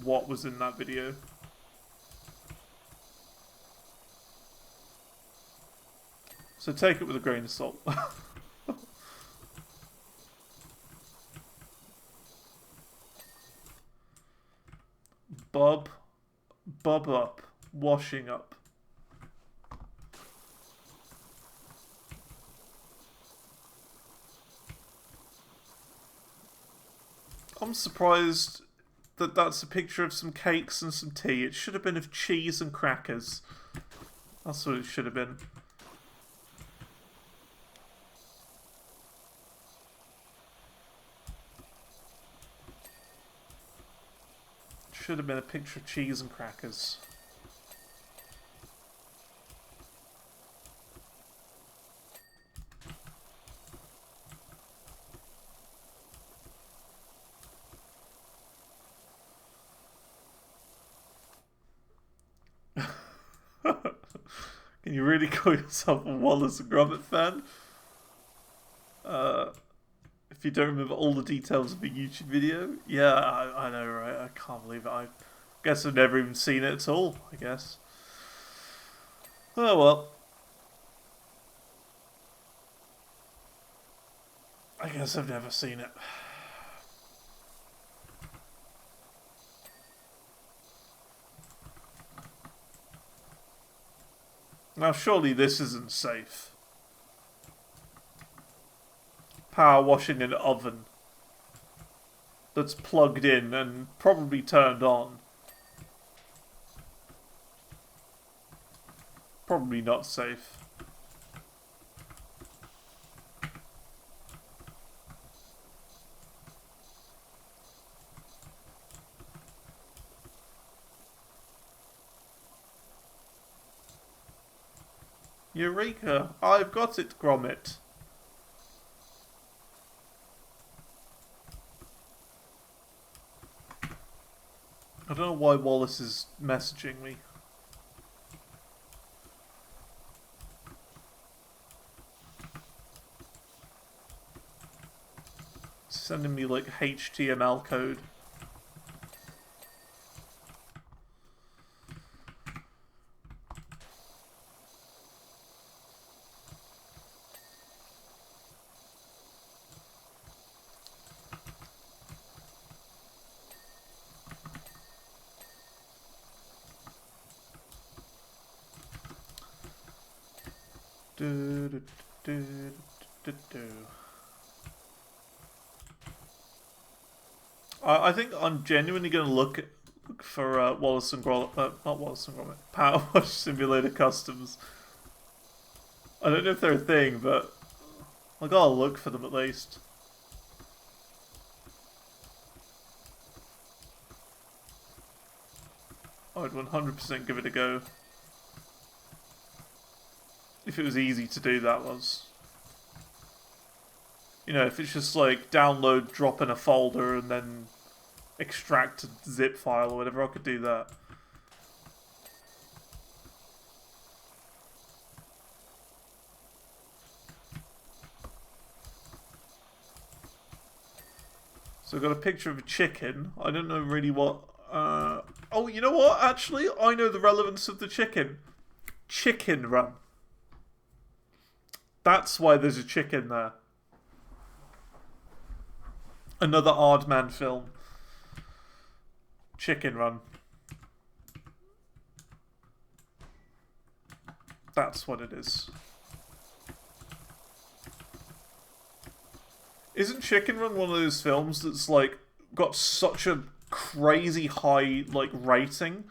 what was in that video. So take it with a grain of salt. Bub up, washing up. I'm surprised that that's a picture of some cakes and some tea. It should have been of cheese and crackers. That's what it should have been. Should have been a picture of cheese and crackers. Can you really call yourself a Wallace Gromit fan? If you don't remember all the details of the YouTube video, yeah, I know, right? I can't believe it. I guess I've never even seen it at all, I guess. Oh well. I guess I've never seen it. Now surely this isn't safe. Power washing an oven that's plugged in and probably turned on. Probably not safe. Eureka! I've got it, Gromit. I don't know why Wallace is messaging me. Sending me like HTML code. I think I'm genuinely going to look look for Wallace and Gromit, not Wallace and Gromit, PowerWash Simulator Customs. I don't know if they're a thing, but I gotta look for them at least. I'd 100% give it a go. If it was easy to do, that was. You know, if it's just like download, drop in a folder, and then extract a zip file or whatever, I could do that. So I've got a picture of a chicken. I don't know really what... oh, you know what? Actually, I know the relevance of the chicken. Chicken Run. That's why there's a chicken there. Another Aardman film. Chicken Run. That's what it is. Isn't Chicken Run one of those films that's like got such a crazy high like rating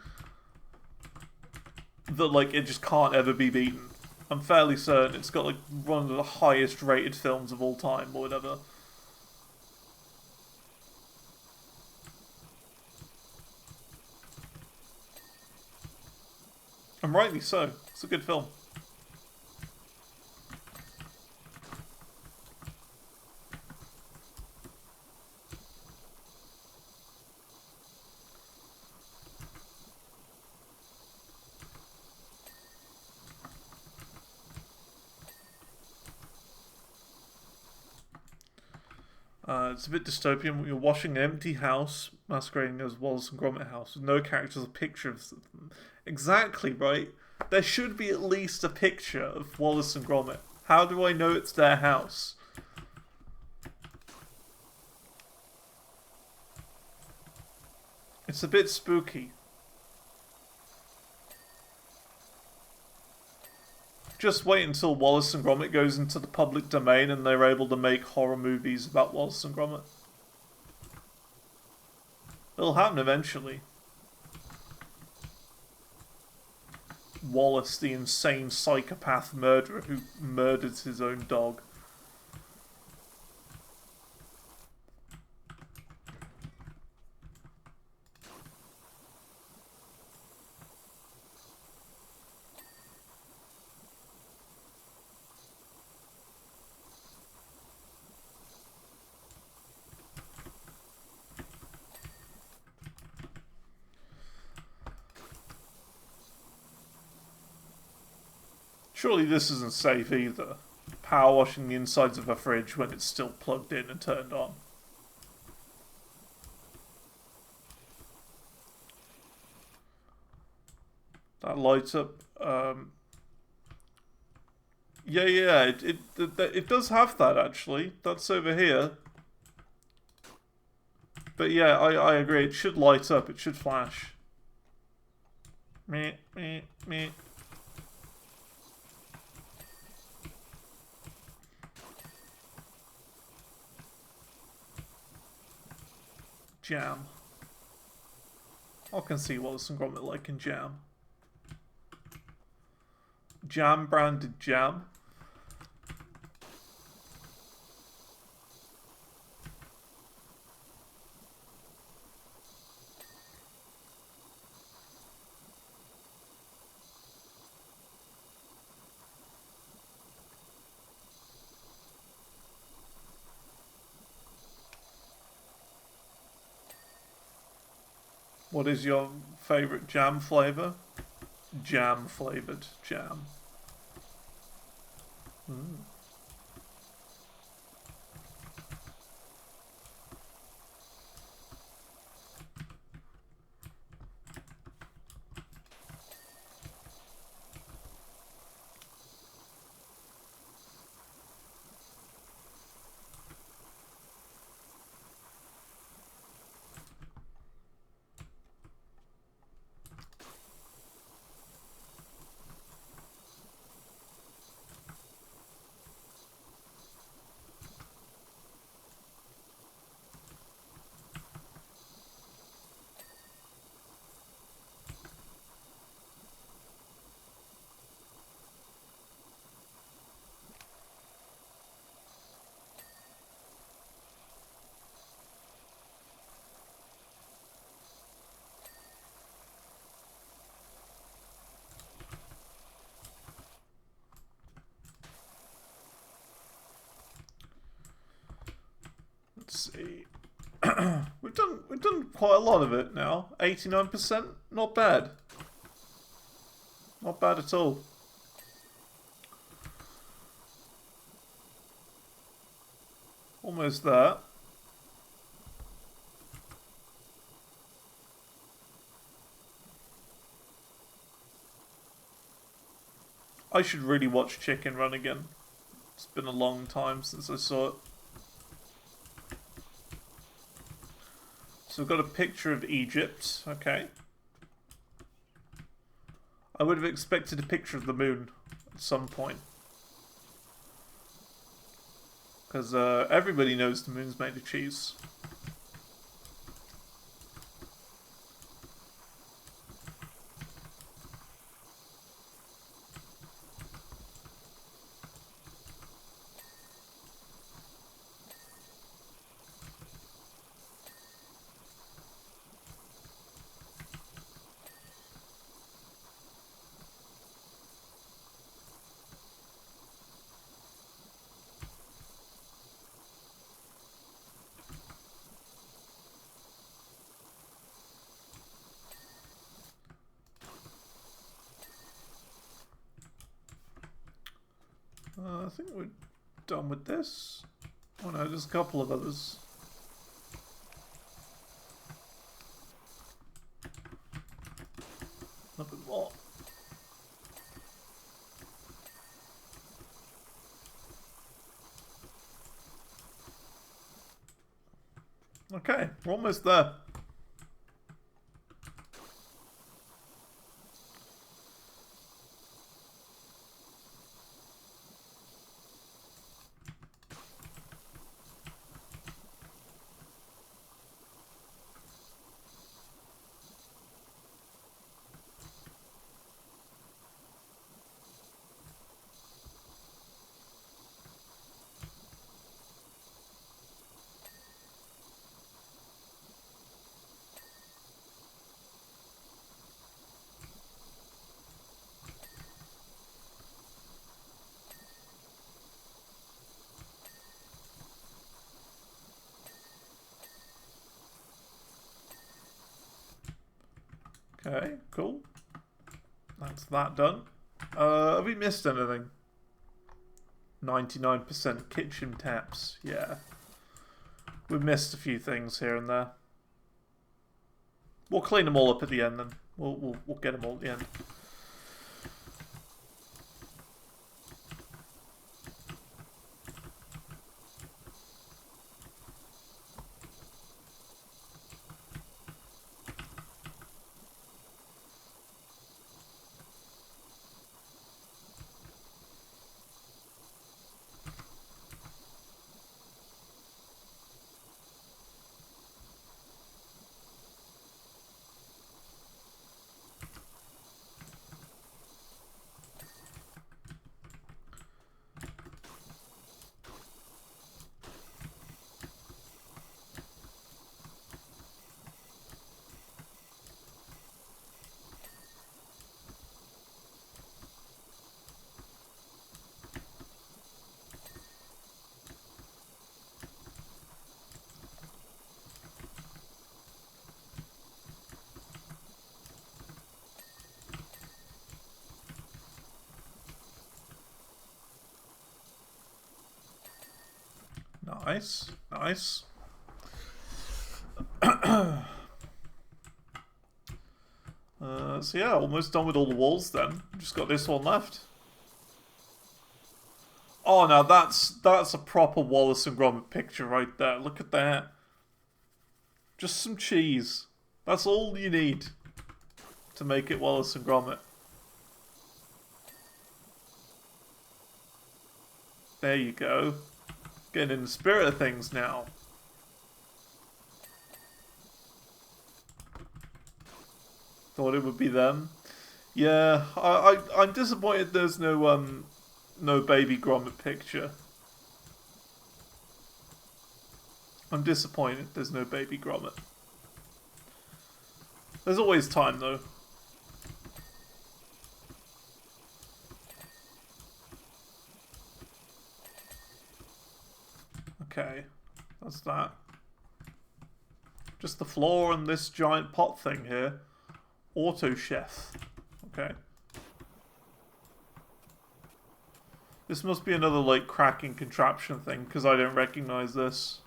that like it just can't ever be beaten? I'm fairly certain it's got like one of the highest rated films of all time or whatever. And rightly so. It's a good film. It's a bit dystopian. You're washing an empty house, masquerading as Wallace and Gromit house, with no characters or pictures of them. Exactly, right? There should be at least a picture of Wallace and Gromit. How do I know it's their house? It's a bit spooky. Just wait until Wallace and Gromit goes into the public domain and they're able to make horror movies about Wallace and Gromit. It'll happen eventually. Wallace, the insane psychopath murderer who murdered his own dog. Surely this isn't safe either. Power washing the insides of a fridge when it's still plugged in and turned on. That lights up. Yeah. It does have that actually. That's over here. But yeah, I agree. It should light up. It should flash. Meh. Jam. I can see Wallace and Gromit like in jam. Jam branded jam. What is your favourite jam flavour? Jam flavoured jam. see. We've done quite a lot of it now. 89%, not bad. Not bad at all. Almost there. I should really watch Chicken Run again. It's been a long time since I saw it. So we've got a picture of Egypt. Okay. I would have expected a picture of the moon at some point. Because everybody knows the moon's made of cheese. I think we're done with this. Oh no, there's a couple of others. A little bit more. Okay, we're almost there. Okay, cool. That's that done. Have we missed anything? 99% kitchen taps. Yeah. We've missed a few things here and there. We'll clean them all up at the end then. We'll get them all at the end. Nice, nice. So yeah, almost done with all the walls then. Just got this one left. Oh, now that's a proper Wallace and Gromit picture right there. Look at that. Just some cheese. That's all you need to make it Wallace and Gromit. There you go. Getting in the spirit of things now. Thought it would be them. Yeah, I'm disappointed there's no baby Gromit picture. I'm disappointed there's no baby Gromit. There's always time though. Okay, that's that. Just the floor and this giant pot thing here. Auto chef. Okay. This must be another, like, cracking contraption thing, because I don't recognize this.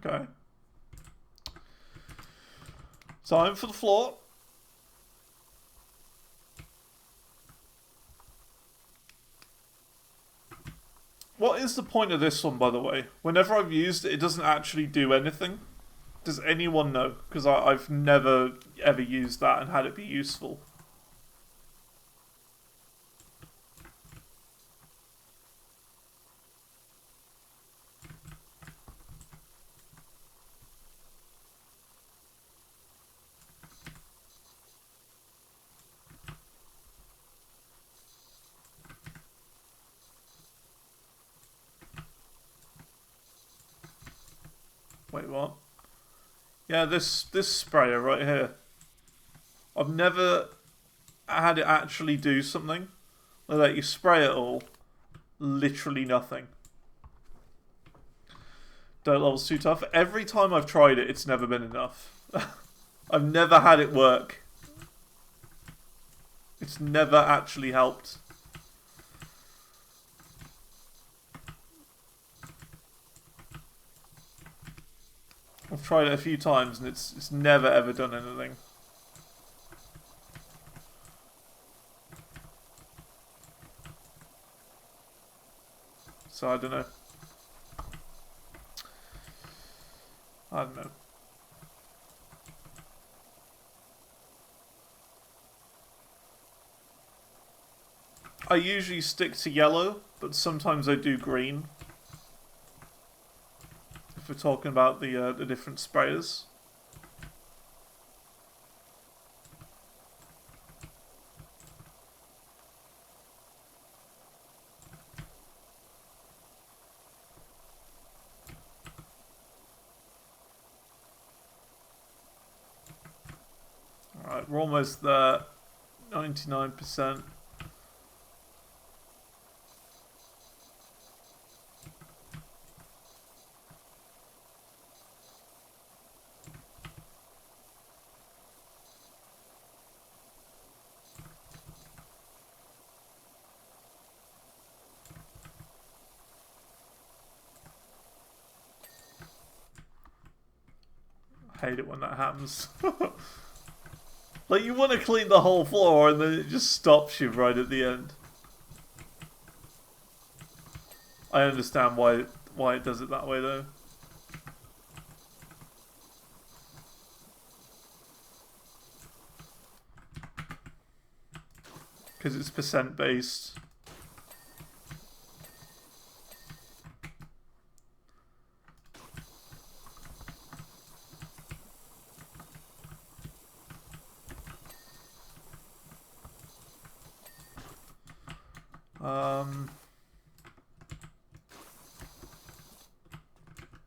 Okay. Time for the floor. What is the point of this one, by the way? Whenever I've used it, it doesn't actually do anything. Does anyone know? Because I've never ever used that and had it be useful. Wait, what? Yeah, this sprayer right here. I've never had it actually do something. Like that, you spray it all. Literally nothing. Dirt level's too tough. Every time I've tried it, it's never been enough. I've never had it work. It's never actually helped. I've tried it a few times and it's never ever done anything. So I don't know. I don't know. I usually stick to yellow, but sometimes I do green. If we're talking about the different sprayers. Alright, we're almost there. 99%. I hate it when that happens. Like, you want to clean the whole floor and then it just stops you right at the end. I understand why it does it that way though. Because it's percent based.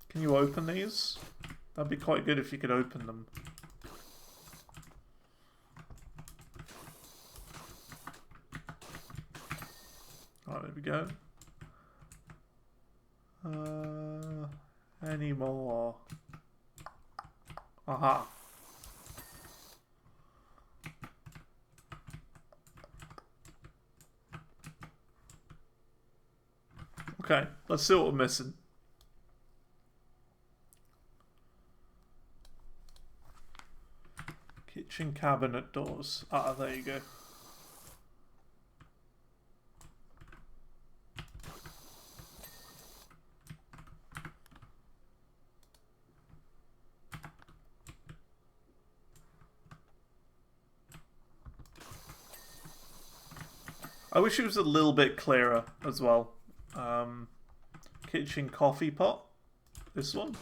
Can you open these? That'd be quite good if you could open them. Alright, there we go. Any more? Aha. Okay, let's see what we're missing. Kitchen cabinet doors. Ah, there you go. I wish it was a little bit clearer as well. Kitchen coffee pot. This one.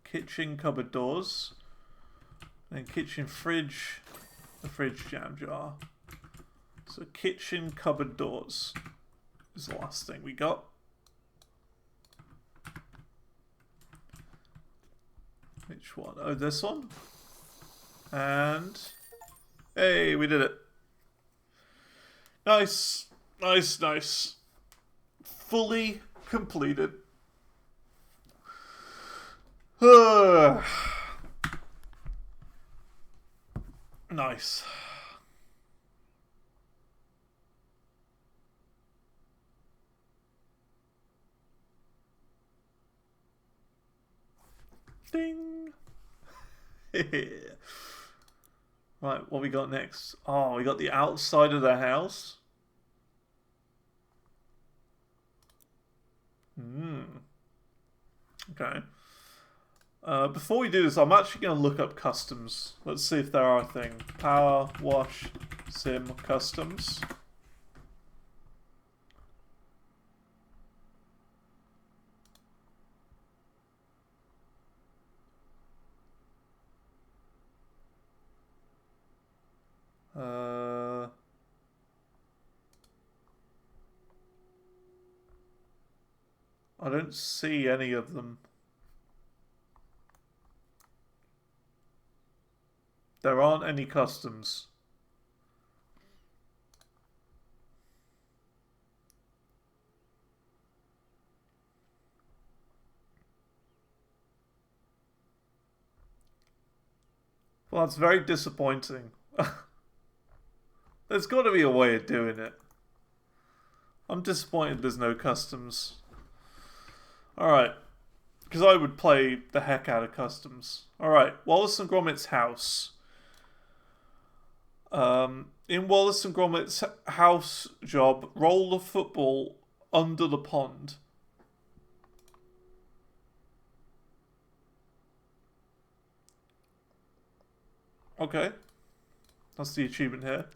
Kitchen cupboard doors. Then kitchen fridge. The fridge jam jar. So kitchen cupboard doors is the last thing we got. Which one? Oh, this one. And hey, we did it. Nice. Nice, nice. Fully completed. Nice. Ding. Right, what we got next? Oh, we got the outside of the house. Okay. Before we do this, I'm actually going to look up customs. Let's see if there are a thing. PowerWash Sim customs. I don't see any of them. There aren't any customs. Well, that's very disappointing. There's got to be a way of doing it. I'm disappointed there's no customs. Alright. Because I would play the heck out of customs. Alright, Wallace and Gromit's house. In Wallace and Gromit's house job, roll the football under the pond. Okay. That's the achievement here.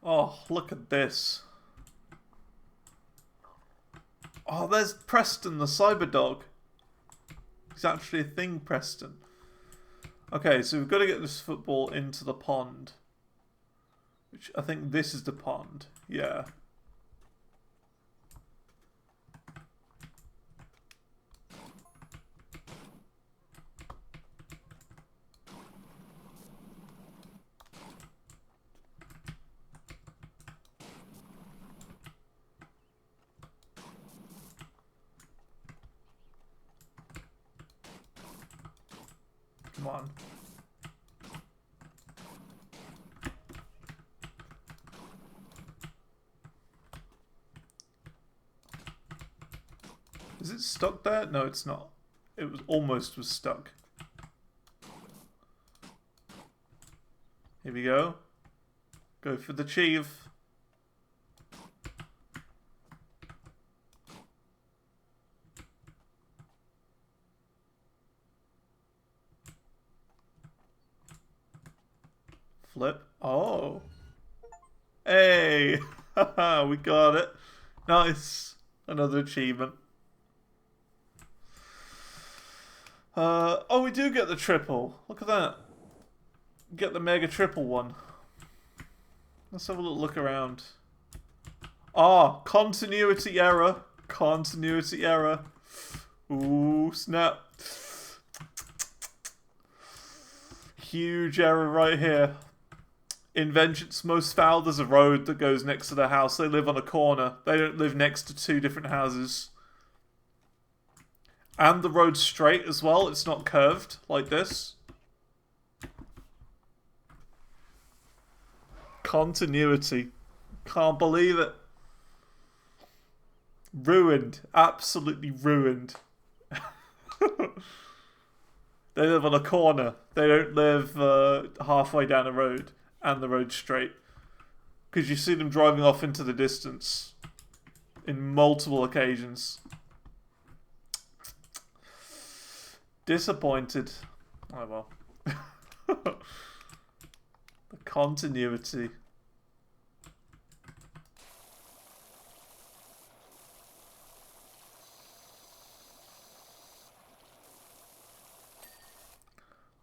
Oh, look at this. Oh, there's Preston, the cyber dog. He's actually a thing, Preston. Okay, so we've got to get this football into the pond. Which, I think this is the pond. Yeah. Come on. Is it stuck there? No, it's not. It was almost stuck. Here we go. Go for the achieve. Flip. Oh. Hey. Haha, we got it. Nice. Another achievement. Oh, we do get the triple. Look at that. Get the mega triple one. Let's have a little look around. Ah, continuity error. Continuity error. Ooh, snap. Huge error right here. In Vengeance Most Foul, there's a road that goes next to their house. They live on a corner. They don't live next to two different houses. And the road's straight as well. It's not curved like this. Continuity. Can't believe it. Ruined. Absolutely ruined. They live on a corner. They don't live halfway down a road. And the road's straight. Because you see them driving off into the distance. In multiple occasions. Disappointed. Oh well. The continuity.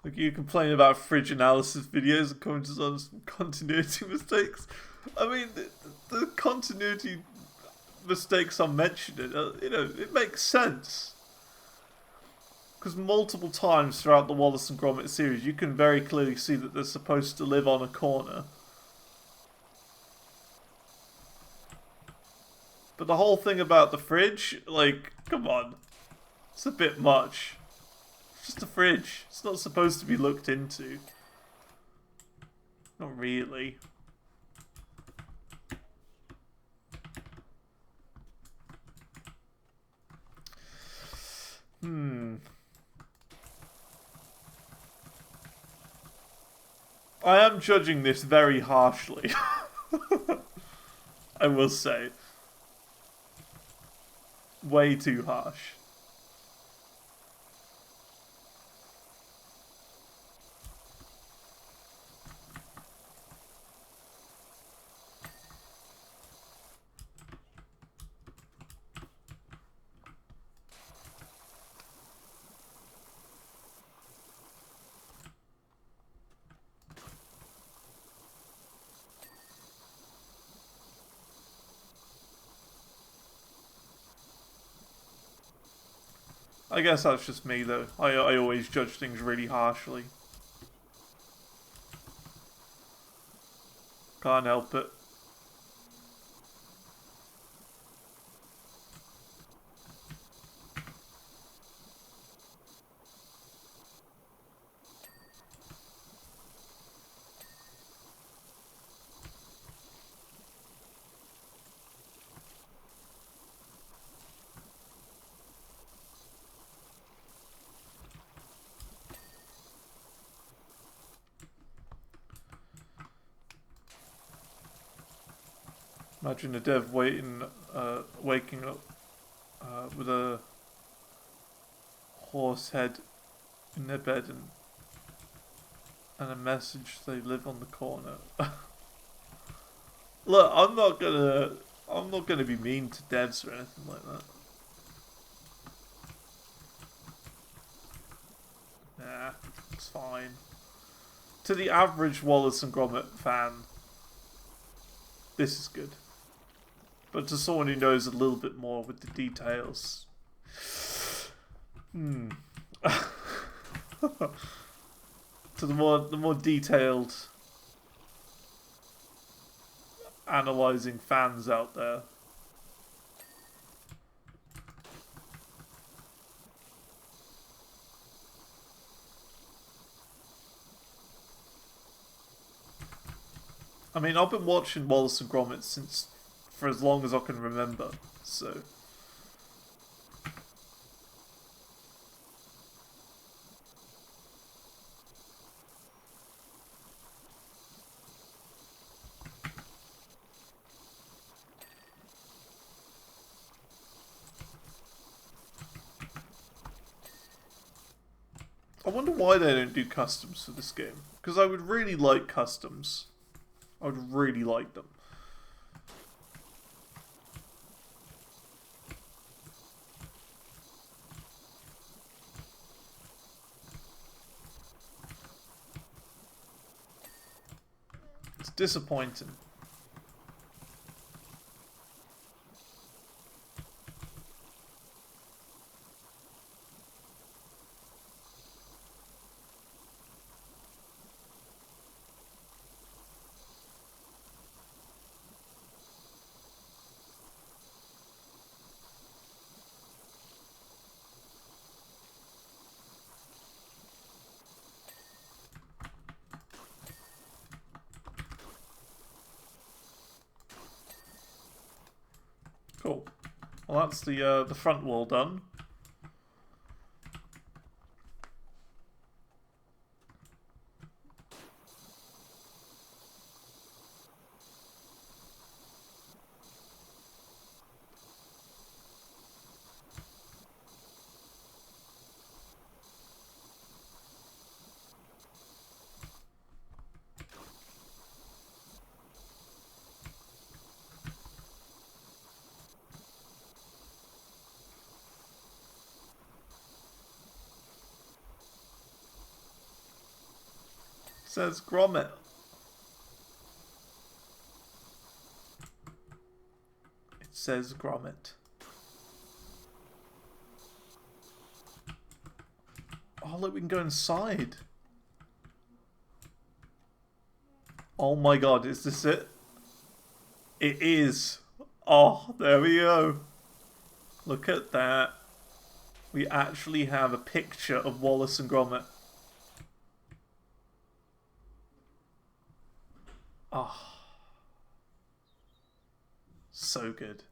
Like, you complain about fridge analysis videos and comments on some continuity mistakes. I mean, the continuity mistakes I'm mentioning, you know, it makes sense. Because multiple times throughout the Wallace and Gromit series, you can very clearly see that they're supposed to live on a corner. But the whole thing about the fridge, like, come on. It's a bit much. It's just a fridge. It's not supposed to be looked into. Not really. I am judging this very harshly. I will say. Way too harsh. I guess that's just me, though. I always judge things really harshly. Can't help it. Imagine a dev waking up with a horse head in their bed and a message they live on the corner. Look, I'm not gonna be mean to devs or anything like that. Nah, it's fine. To the average Wallace and Gromit fan, this is good. But to someone who knows a little bit more with the details, to the more detailed analysing fans out there. I mean, I've been watching Wallace and Gromit for as long as I can remember, so. I wonder why they don't do customs for this game, because I would really like customs. I would really like them. It's disappointing. Cool. Well, that's the front wall done. says Gromit. It says Gromit. Oh, look, we can go inside. Oh my god, is this it? It is. Oh, there we go. Look at that. We actually have a picture of Wallace and Gromit. Oh. So good.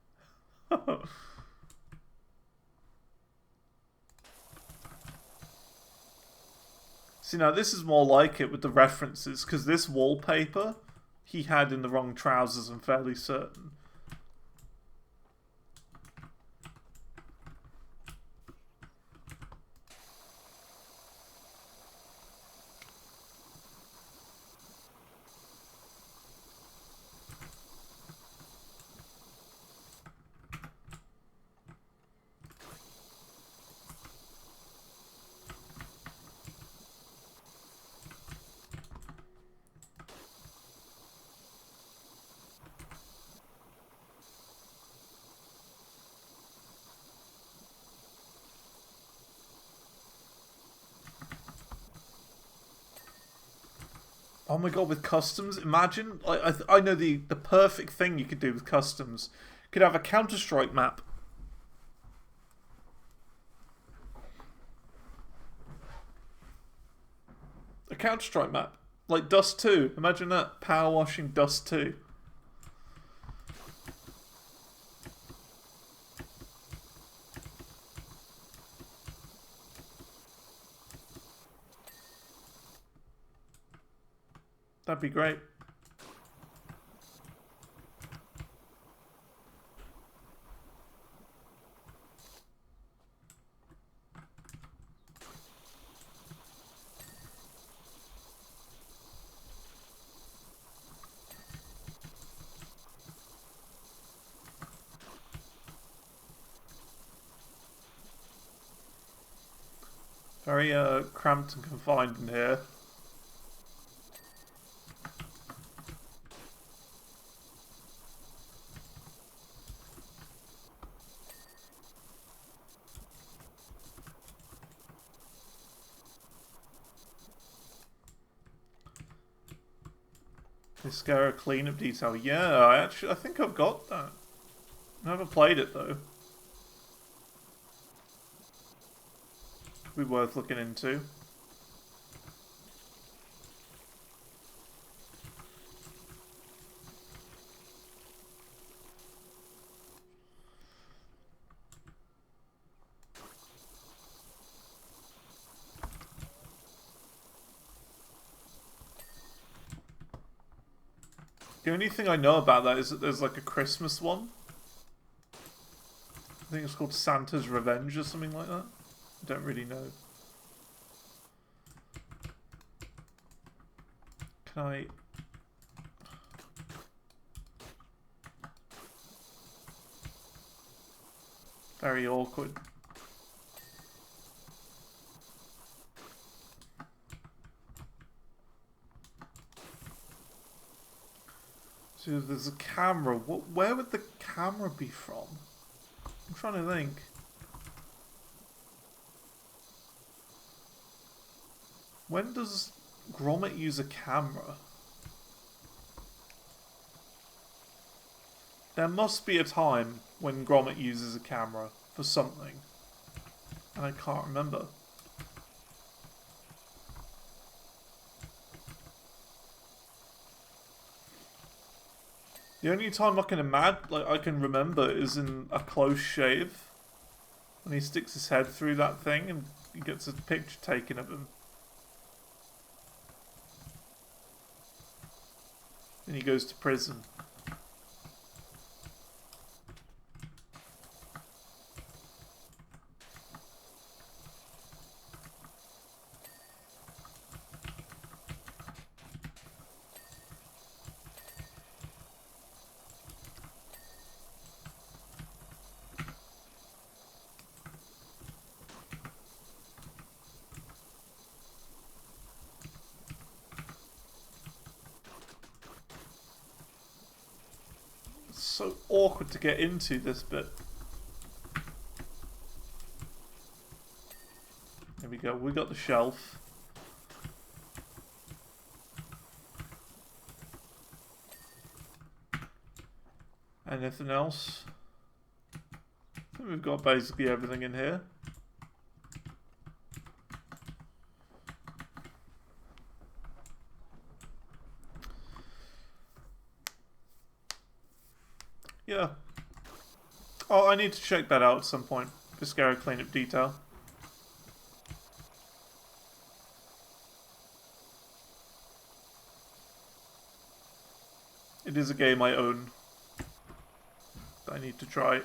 See, now this is more like it with the references, because this wallpaper he had in the wrong trousers, I'm fairly certain. Oh my god, with customs, imagine, I know the perfect thing you could do with customs. You could have a Counter-Strike map. A Counter-Strike map. Like Dust 2. Imagine that. Power washing Dust 2. That'd be great. Very cramped and confined in here. Mascara cleanup detail. Yeah, I think I've got that. Never played it though. Could be worth looking into. The only thing I know about that is that there's like a Christmas one. I think it's called Santa's Revenge or something like that. I don't really know. Can I... Very awkward. So there's a camera. Where would the camera be from? I'm trying to think. When does Gromit use a camera? There must be a time when Gromit uses a camera for something. And I can't remember. The only time I can remember is in A Close Shave. When he sticks his head through that thing and he gets a picture taken of him. And he goes to prison. so awkward to get into this bit. There we go, we got the shelf. Anything else? I think we've got basically everything in here. Yeah. Oh, I need to check that out at some point. Viscera cleanup detail. It is a game I own. I need to try.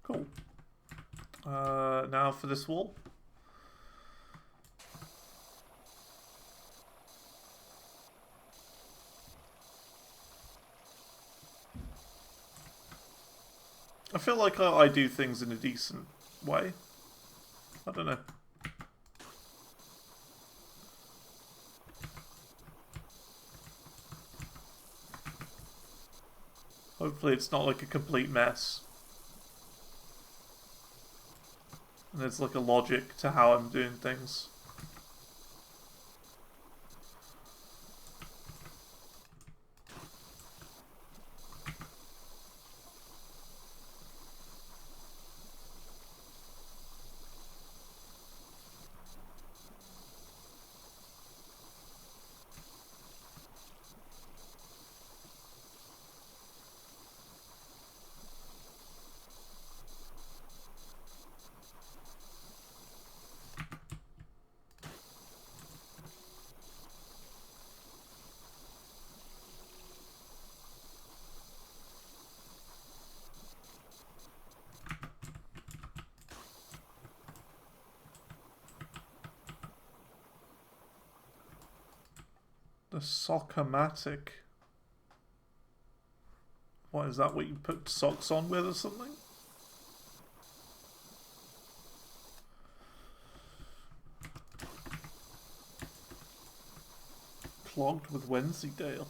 Cool. Now for this wall. I feel like I do things in a decent way. I don't know. Hopefully it's not like a complete mess. And there's like a logic to how I'm doing things. The Sockomatic. What is that? What you put socks on with or something? Clogged with Wensleydale.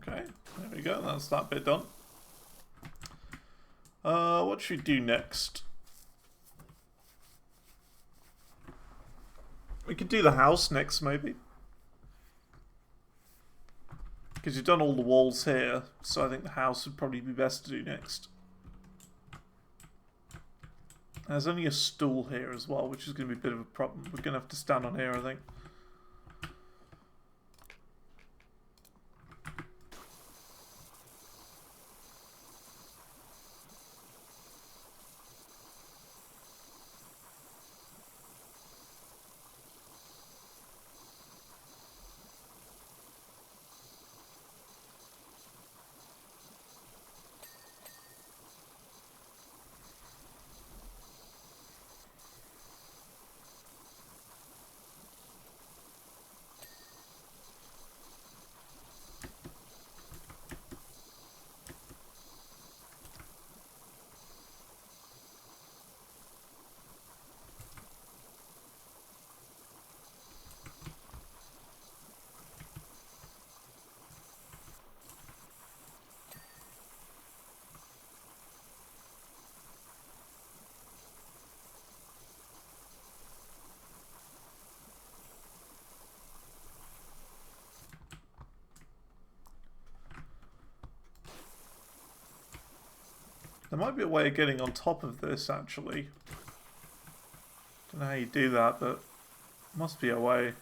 Okay, there we go, that's that bit done. What should we do next? We could do the house next, maybe. Because you've done all the walls here, so I think the house would probably be best to do next. There's only a stool here as well, which is going to be a bit of a problem. We're going to have to stand on here, I think. There might be a way of getting on top of this, actually. Don't know how you do that, but must be a way.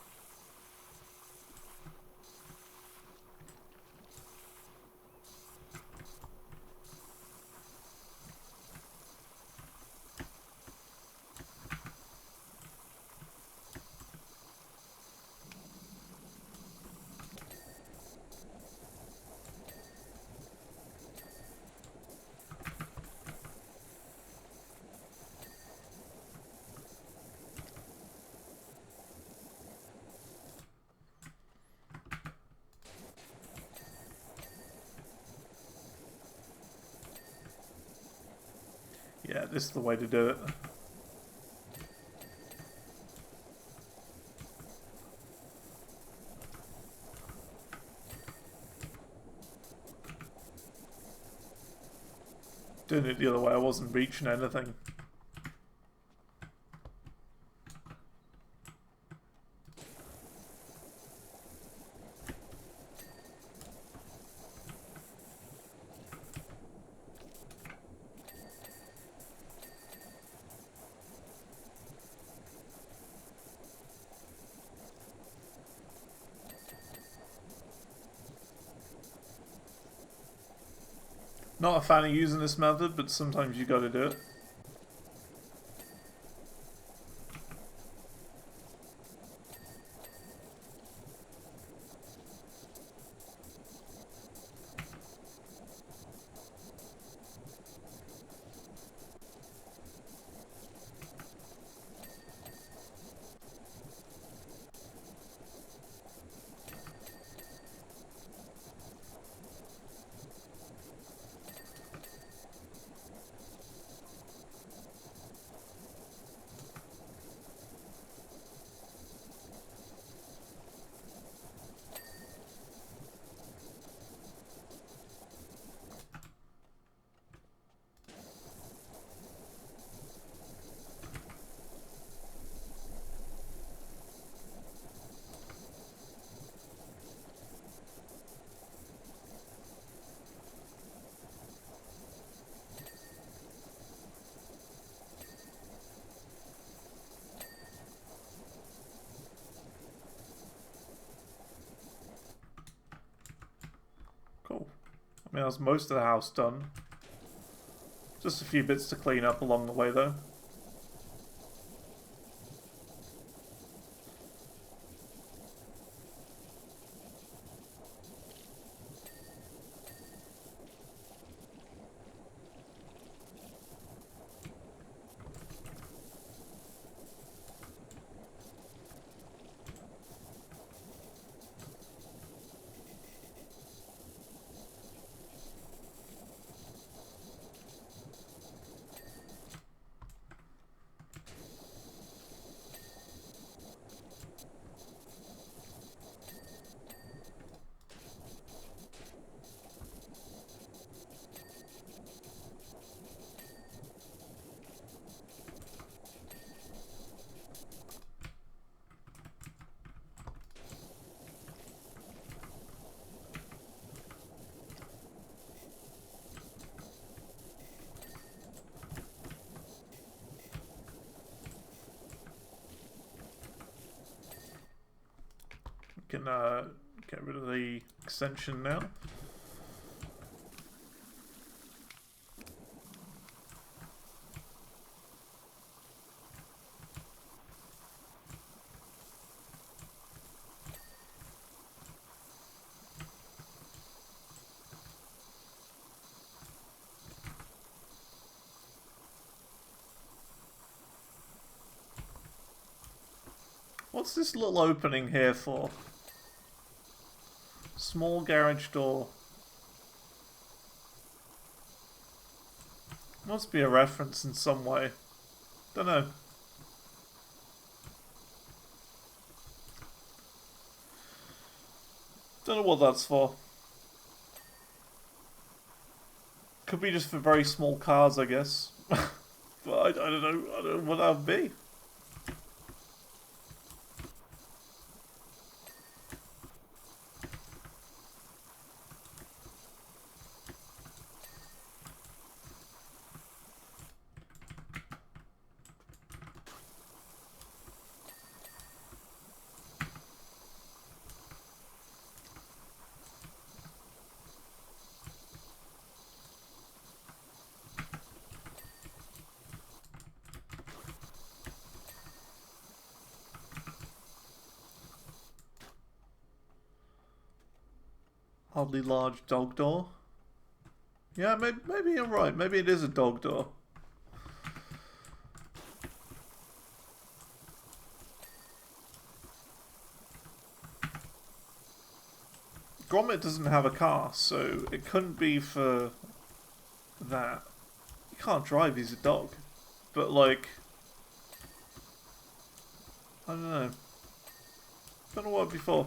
Yeah, this is the way to do it. Doing it the other way, I wasn't reaching anything. Not a fan of using this method, but sometimes you gotta do it. Cool. I mean, that's most of the house done. Just a few bits to clean up along the way, though. Can get rid of the extension now. What's this little opening here for? Small garage door. Must be a reference in some way. Don't know. Don't know what that's for. Could be just for very small cars, I guess. But I don't know. I don't know what that would be. Oddly large dog door. Yeah, maybe you're right. Maybe it is a dog door. Gromit doesn't have a car, so it couldn't be for that. He can't drive, he's a dog. But, like, I don't know. Don't know what before.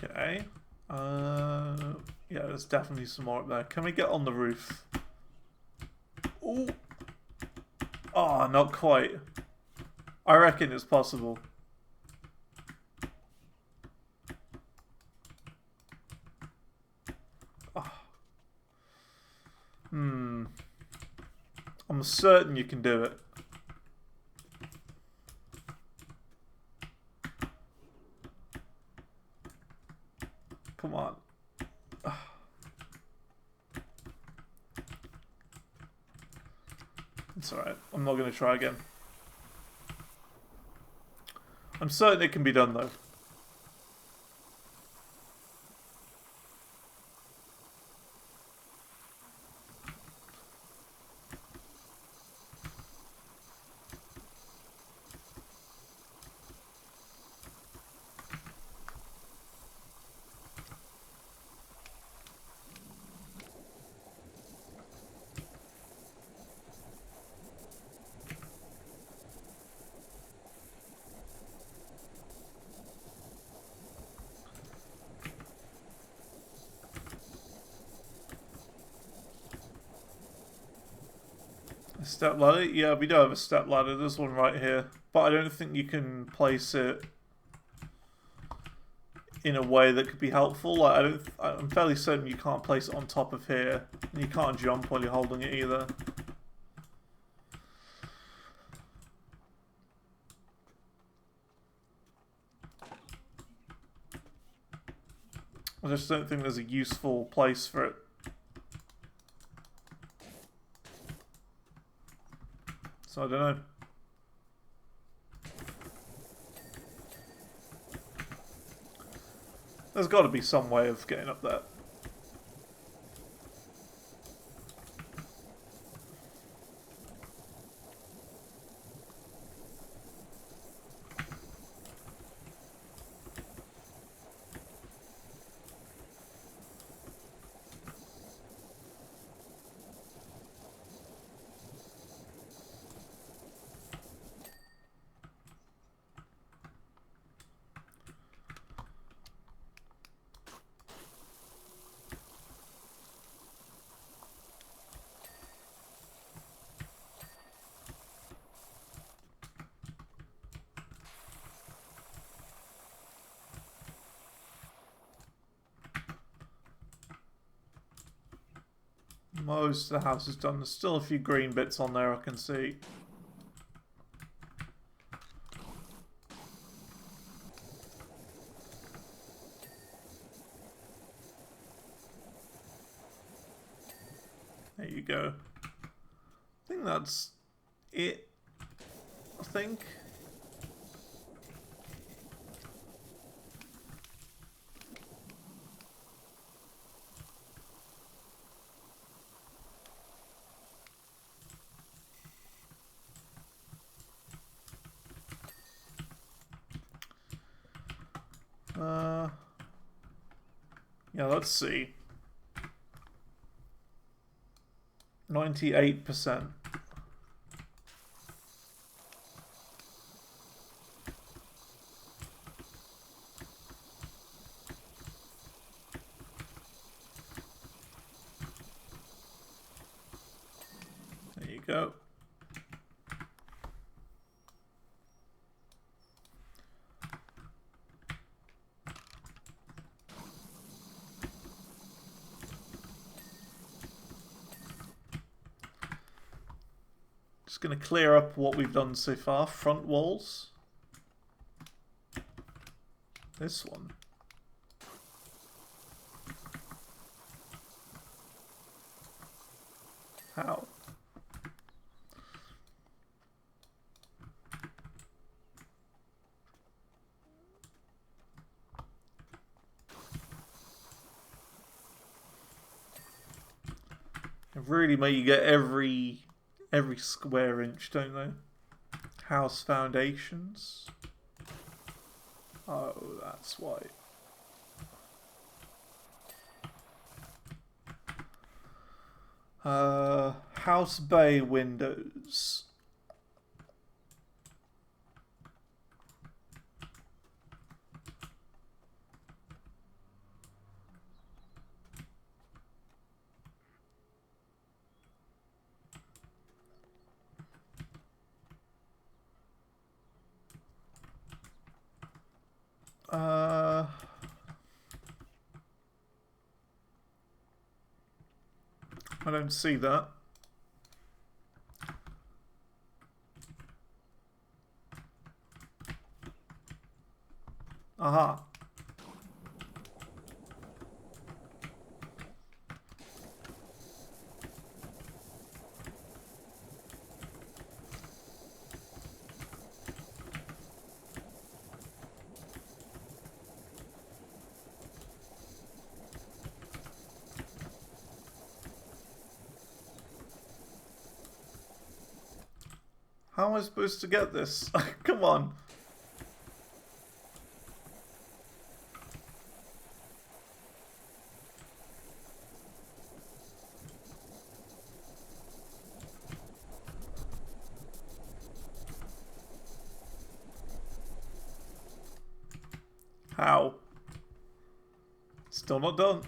Okay. Yeah, there's definitely some more up there. Can we get on the roof? Ooh. Oh, not quite. I reckon it's possible. Oh. I'm certain you can do it. Come on. It's alright. I'm not going to try again. I'm certain it can be done, though. A step ladder? Yeah, we do have a step ladder. There's one right here. But I don't think you can place it in a way that could be helpful. Like, I'm fairly certain you can't place it on top of here. And you can't jump while you're holding it either. I just don't think there's a useful place for it. So I don't know. There's got to be some way of getting up there. Most of the house is done. There's still a few green bits on there I can see. There you go. I think that's it. I think. Yeah, let's see. 98%. go. Just going to clear up what we've done so far. Front walls. This one. How? They really make you get every square inch, don't they? House foundations. Oh, that's why. House bay windows. I don't see that. Aha. How am I supposed to get this? Come on. How? Still not done.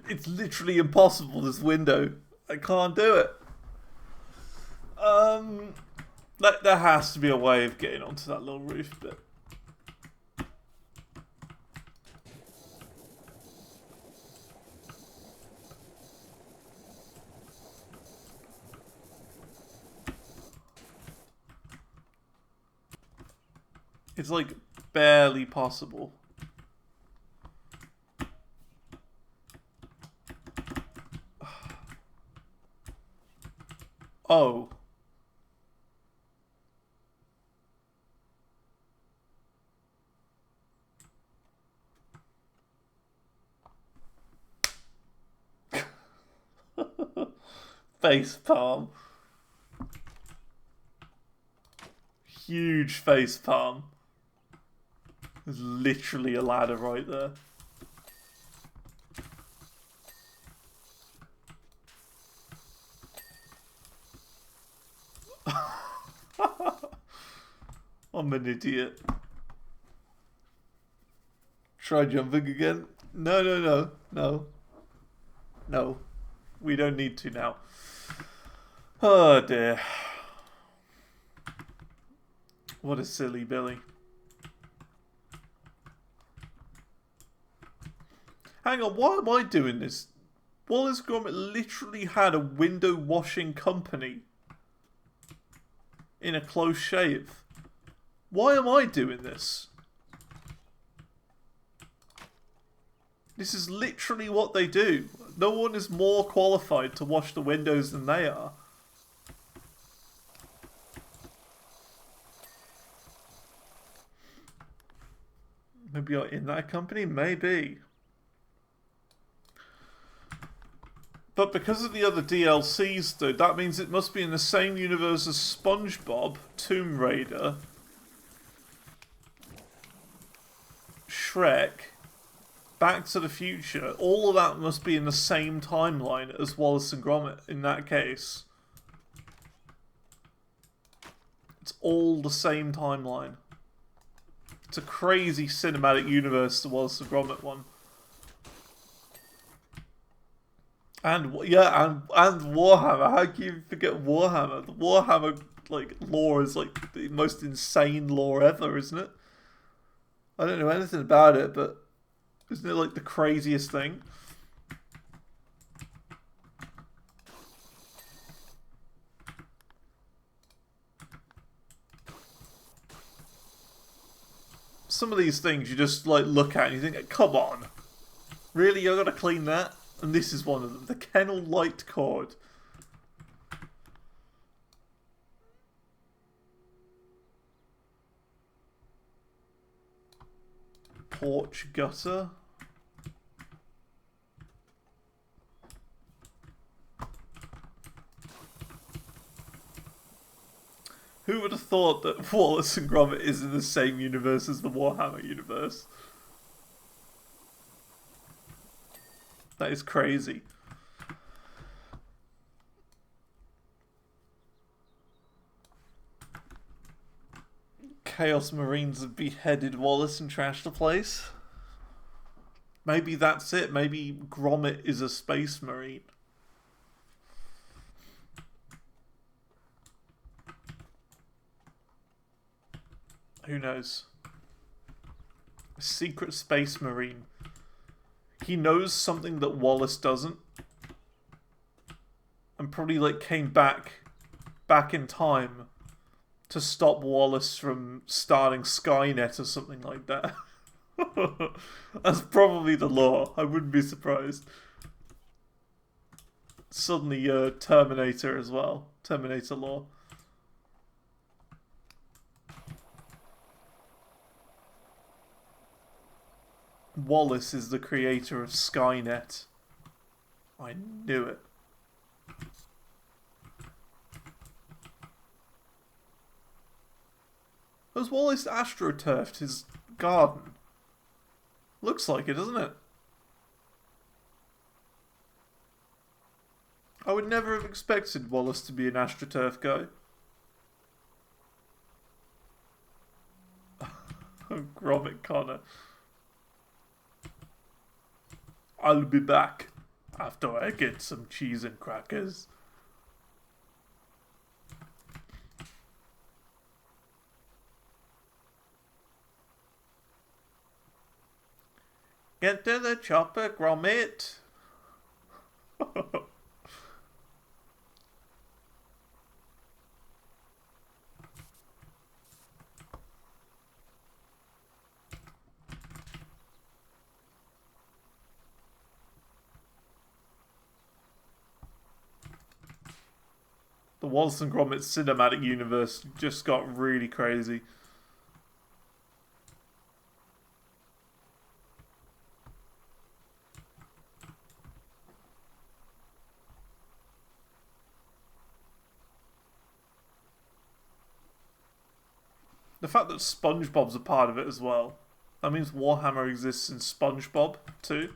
It's literally impossible, this window. I can't do it. There has to be a way of getting onto that little roof bit. It's like barely possible. Oh. Face palm. Huge face palm. There's literally a ladder right there. I'm an idiot. Try jumping again. No. We don't need to now. Oh dear. What a silly Billy. Hang on, why am I doing this? Wallace Gromit literally had a window washing company in a close shave. Why am I doing this? This is literally what they do. No one is more qualified to wash the windows than they are. Maybe you're in that company? Maybe. But because of the other DLCs, though, that means it must be in the same universe as SpongeBob, Tomb Raider, Shrek, Back to the Future. All of that must be in the same timeline as Wallace and Gromit in that case. It's all the same timeline. It's a crazy cinematic universe, the Wallace and Gromit one. And yeah, and Warhammer. How can you forget Warhammer? The Warhammer like lore is like the most insane lore ever, isn't it? I don't know anything about it, but isn't it like the craziest thing? Some of these things you just like look at and you think, come on, really? You're gonna clean that? And this is one of them, the kennel light cord. Porch gutter. Who would have thought that Wallace and Gromit is in the same universe as the Warhammer universe? That is crazy. Chaos Marines have beheaded Wallace and trashed the place. Maybe that's it. Maybe Gromit is a space marine. Who knows? A secret space marine. He knows something that Wallace doesn't. And probably like came back in time to stop Wallace from starting Skynet or something like that. That's probably the law. I wouldn't be surprised. Suddenly Terminator as well. Terminator law. Wallace is the creator of Skynet. I knew it. Has Wallace astroturfed his garden? Looks like it, doesn't it? I would never have expected Wallace to be an astroturf guy. Gromit Connor. I'll be back after I get some cheese and crackers. Get to the chopper, Gromit. The Wallace and Gromit cinematic universe just got really crazy. The fact that SpongeBob's a part of it as well. That means Warhammer exists in SpongeBob too.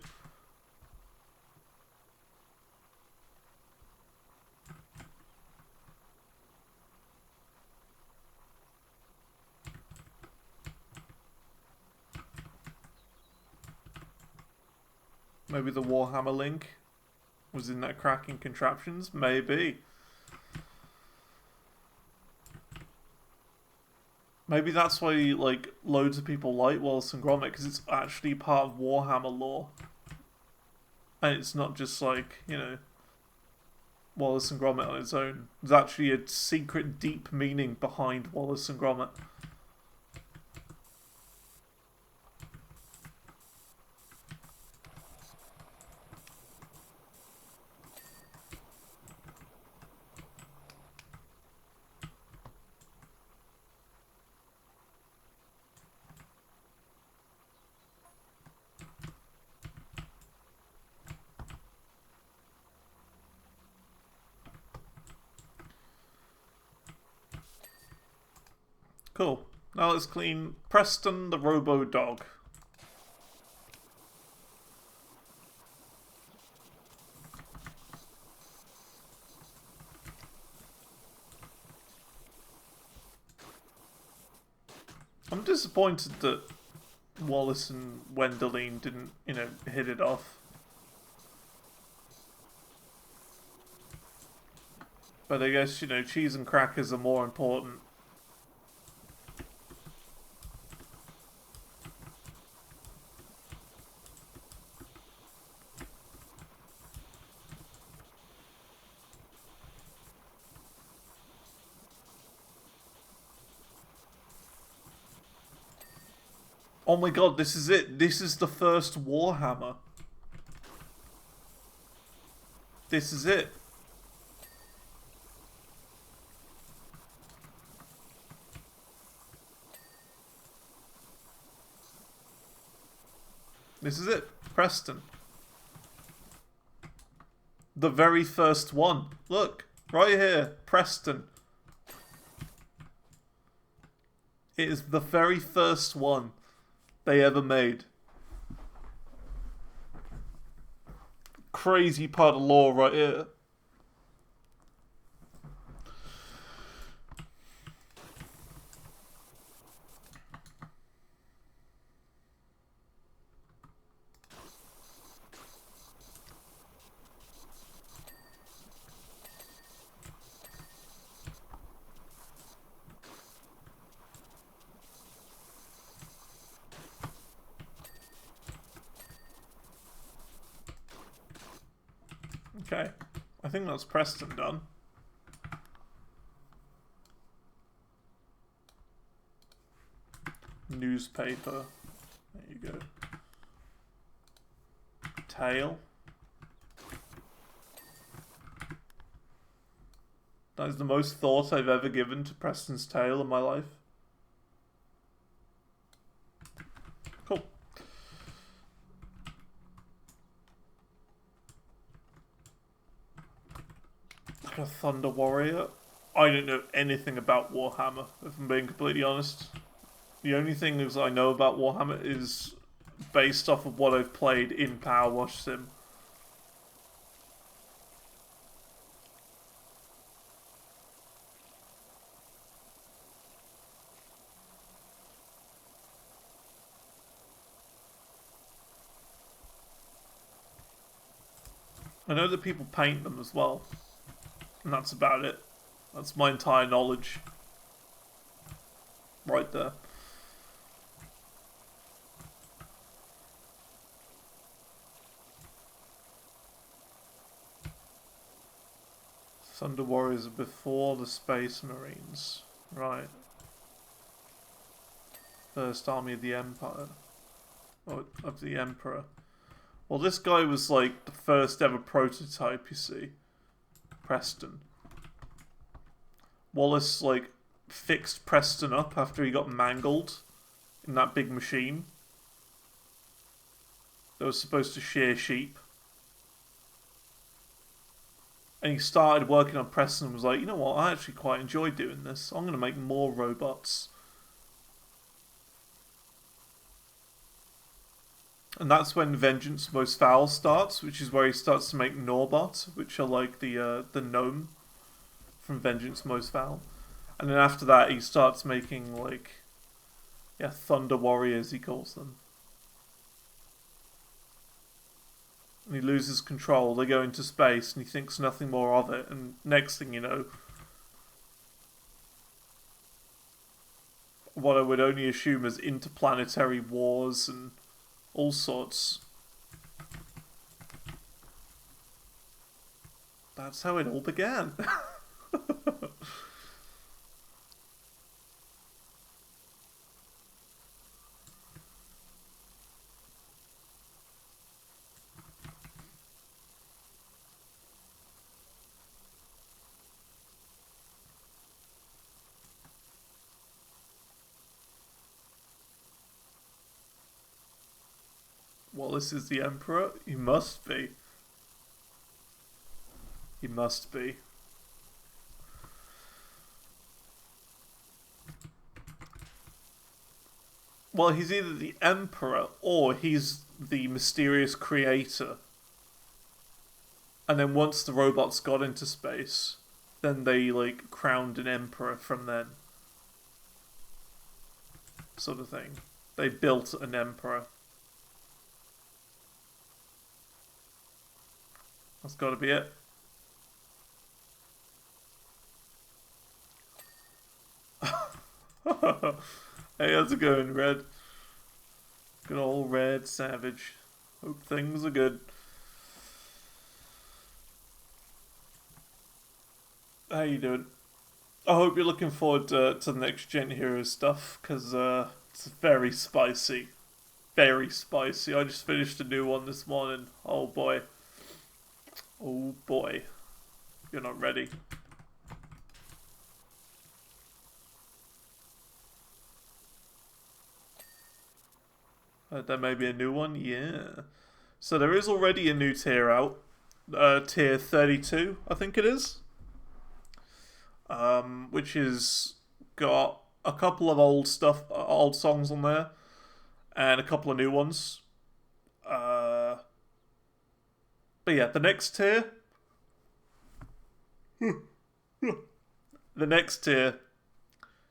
Maybe the Warhammer link was in that cracking contraptions? Maybe. Maybe that's why, like, loads of people like Wallace and Gromit, because it's actually part of Warhammer lore. And it's not just, like, you know, Wallace and Gromit on its own. There's actually a secret, deep meaning behind Wallace and Gromit. Cool. Now let's clean Preston the Robo Dog. I'm disappointed that Wallace and Wendelene didn't, you know, hit it off. But I guess, you know, cheese and crackers are more important. Oh my god, this is it. This is the first Warhammer. This is it. This is it. Preston. The very first one. Look, right here. Preston. It is the very first one they ever made. Crazy part of lore right here. Okay, I think that's Preston done. Newspaper. There you go. Tail. That is the most thought I've ever given to Preston's tail in my life. Cool. Like a Thunder Warrior. I don't know anything about Warhammer, if I'm being completely honest. The only thing is I know about Warhammer is based off of what I've played in PowerWash Sim. I know that people paint them as well. And that's about it. That's my entire knowledge. Right there. Thunder Warriors are before the Space Marines. Right. First Army of the Empire. Or of the Emperor. Well, this guy was like the first ever prototype, you see. Preston. Wallace, like, fixed Preston up after he got mangled in that big machine that was supposed to shear sheep. And he started working on Preston and was like, you know what, I actually quite enjoy doing this. I'm going to make more robots. And that's when Vengeance Most Foul starts, which is where he starts to make Norbot, which are like the gnome from Vengeance Most Foul. And then after that, he starts making, like, yeah, Thunder Warriors, he calls them. And he loses control, they go into space, and he thinks nothing more of it, and next thing you know, what I would only assume is interplanetary wars and all sorts. That's how it all began. Wallace is the Emperor? He must be. He must be. Well, he's either the Emperor or he's the mysterious creator. And then once the robots got into space, then they, like, crowned an Emperor from then. Sort of thing. They built an Emperor. That's gotta be it. Hey, how's it going, Red? Good old Red Savage. Hope things are good. How you doing? I hope you're looking forward to the next Gen Hero stuff, because it's very spicy. Very spicy. I just finished a new one this morning. Oh boy. Oh boy. You're not ready. There may be a new one? Yeah. So there is already a new tier out. Tier 32, I think it is. Which has got a couple of old songs on there, and a couple of new ones. But yeah, the next tier,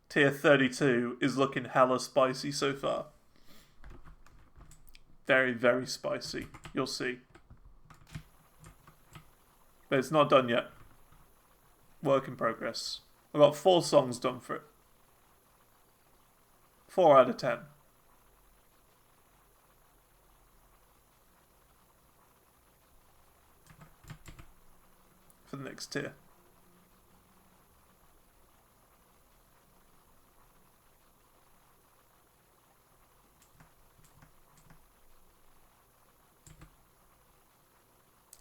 tier 32, is looking hella spicy so far. Very, very spicy. You'll see. But it's not done yet. Work in progress. I've got 4 songs done for it. 4 out of 10. For the next tier.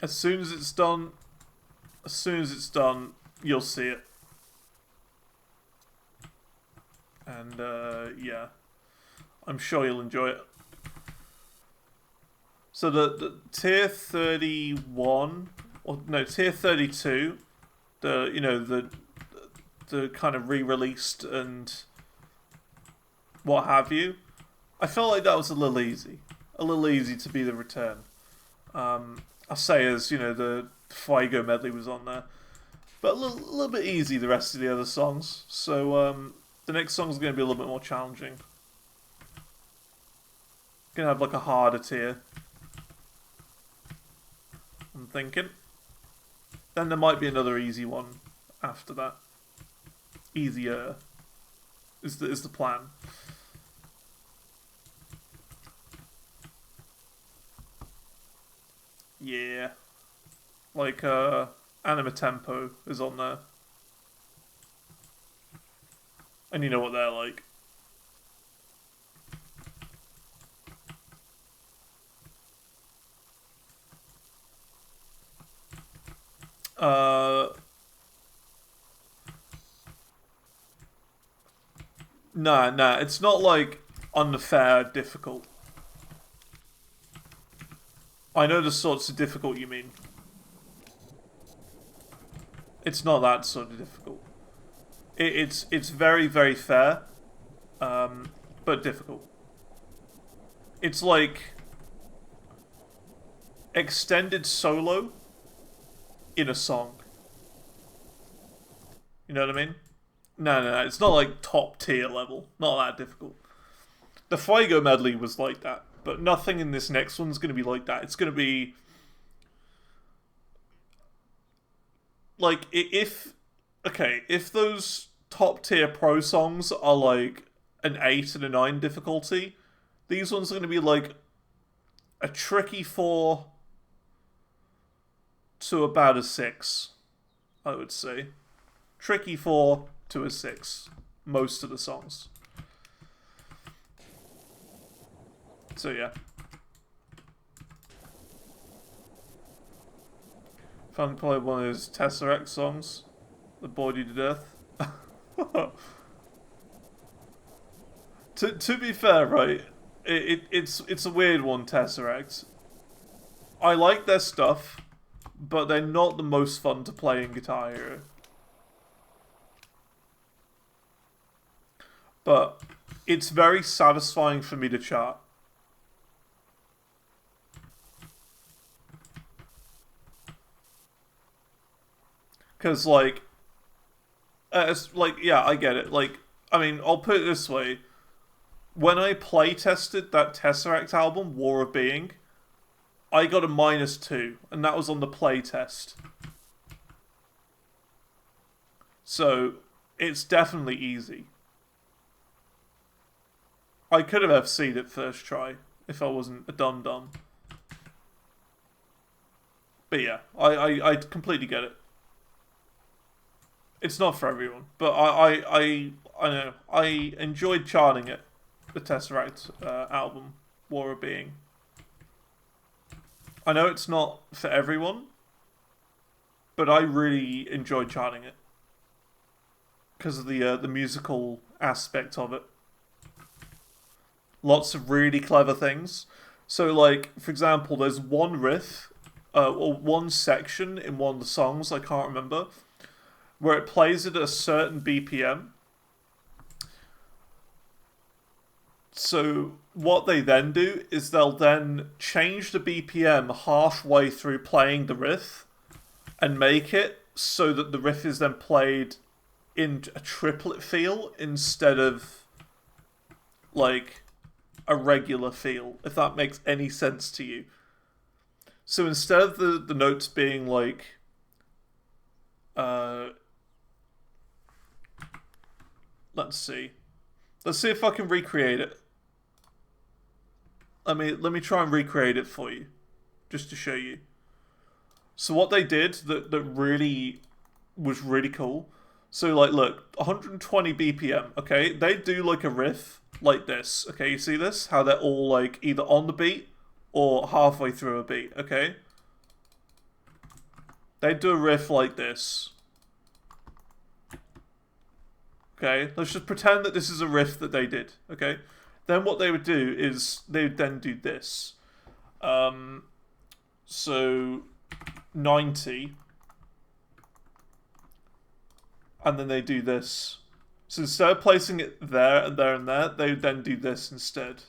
As soon as it's done, you'll see it. And, yeah. I'm sure you'll enjoy it. So the tier 31, or no, tier 32, the kind of re-released and what have you, I felt like that was a little easy. A little easy to be the return. I'll say as, the Fuego medley was on there. But a little bit easy, the rest of the other songs. So, the next song's going to be a little bit more challenging. Going to have, like, a harder tier. I'm thinking. Then there might be another easy one after that. Easier is the plan. Yeah. Like, Anima Tempo is on there. And you know what they're like. Nah, it's not like unfair difficult. I know the sorts of difficult you mean. It's not that sort of difficult. It's very, very fair, but difficult. It's like extended solo in a song. You know what I mean? No, it's not like top tier level. Not that difficult. The Fuego medley was like that, but nothing in this next one's going to be like that. It's going to be like if those top tier pro songs are like an 8 and a 9 difficulty, these ones are going to be like a tricky 4 to about a 6, I would say. Tricky 4 to a 6, most of the songs. So yeah. Found probably one of those Tesseract songs that bored you to death. To be fair, right, it's a weird one, Tesseract. I like their stuff, but they're not the most fun to play in Guitar Hero. But it's very satisfying for me to chart. Because, like, yeah, I get it. Like, I mean, I'll put it this way. When I play tested that Tesseract album, War of Being, I got a -2, and that was on the play test. So, it's definitely easy. I could have FC'd it first try, if I wasn't a dum-dum. But yeah, I completely get it. It's not for everyone, but I know. I enjoyed charting it, the Tesseract album, War of Being. I know it's not for everyone, but I really enjoyed charting it because of the musical aspect of it. Lots of really clever things. So, like, for example, there's one riff, or one section in one of the songs, I can't remember, where it plays at a certain BPM. So what they then do is they'll then change the BPM halfway through playing the riff and make it so that the riff is then played in a triplet feel instead of like a regular feel, if that makes any sense to you. So instead of the notes being like let's see if I can recreate it. Let me try and recreate it for you, just to show you. So what they did that really was really cool. So like, look, 120 BPM. Okay, they do like a riff like this. Okay, you see this? How they're all like either on the beat or halfway through a beat. Okay, they do a riff like this. Okay, let's just pretend that this is a riff that they did. Okay. Then what they would do is they would then do this. So 90. And then they do this. So instead of placing it there and there and there, they would then do this instead.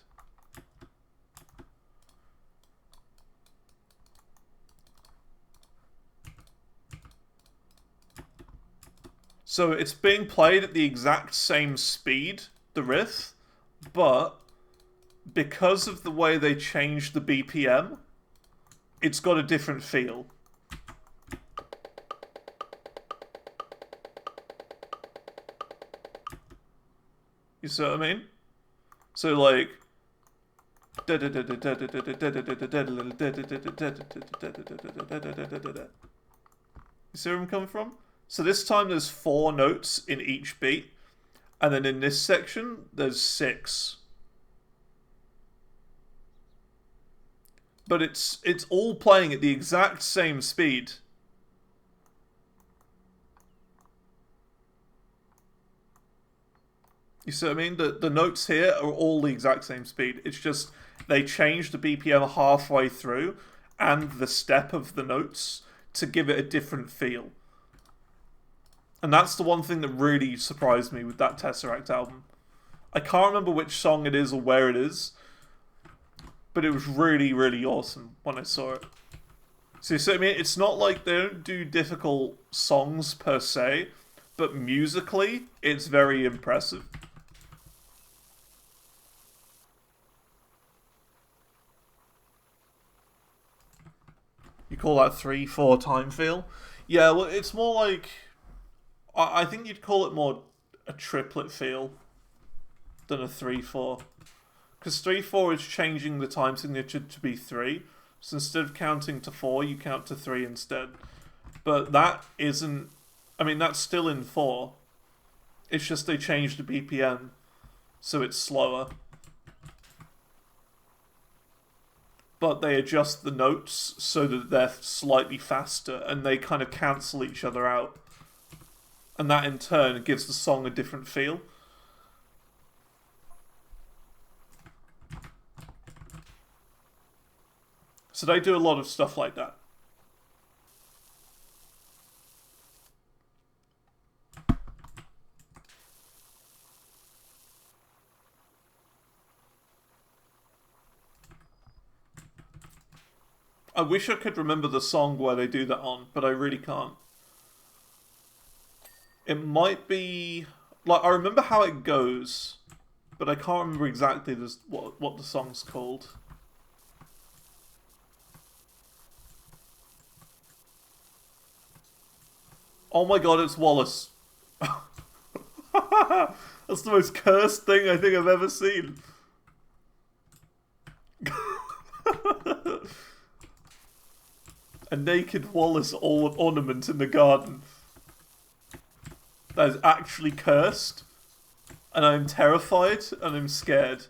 So it's being played at the exact same speed, the riff, but because of the way they changed the BPM, it's got a different feel. You see what I mean? So like you see where I'm coming from? So this time there's 4 notes in each beat, and then in this section there's 6. But it's all playing at the exact same speed. You see what I mean? The notes here are all the exact same speed. It's just they changed the BPM halfway through and the step of the notes to give it a different feel. And that's the one thing that really surprised me with that Tesseract album. I can't remember which song it is or where it is, but it was really, really awesome when I saw it. So you see what I mean? It's not like they don't do difficult songs per se, but musically, it's very impressive. You call that 3/4 time feel? Yeah, well, it's more like... I think you'd call it more a triplet feel than a 3/4. Because 3/4 is changing the time signature to be 3. So instead of counting to 4, you count to 3 instead. But that isn't... I mean, that's still in 4. It's just they changed the BPM, so it's slower. But they adjust the notes so that they're slightly faster, and they kind of cancel each other out. And that in turn gives the song a different feel. So they do a lot of stuff like that. I wish I could remember the song where they do that on, but I really can't. It might be... Like, I remember how it goes, but I can't remember exactly what the song's called. Oh my god, it's Wallace. That's the most cursed thing I think I've ever seen. A naked Wallace ornament in the garden. That is actually cursed. And I'm terrified and I'm scared.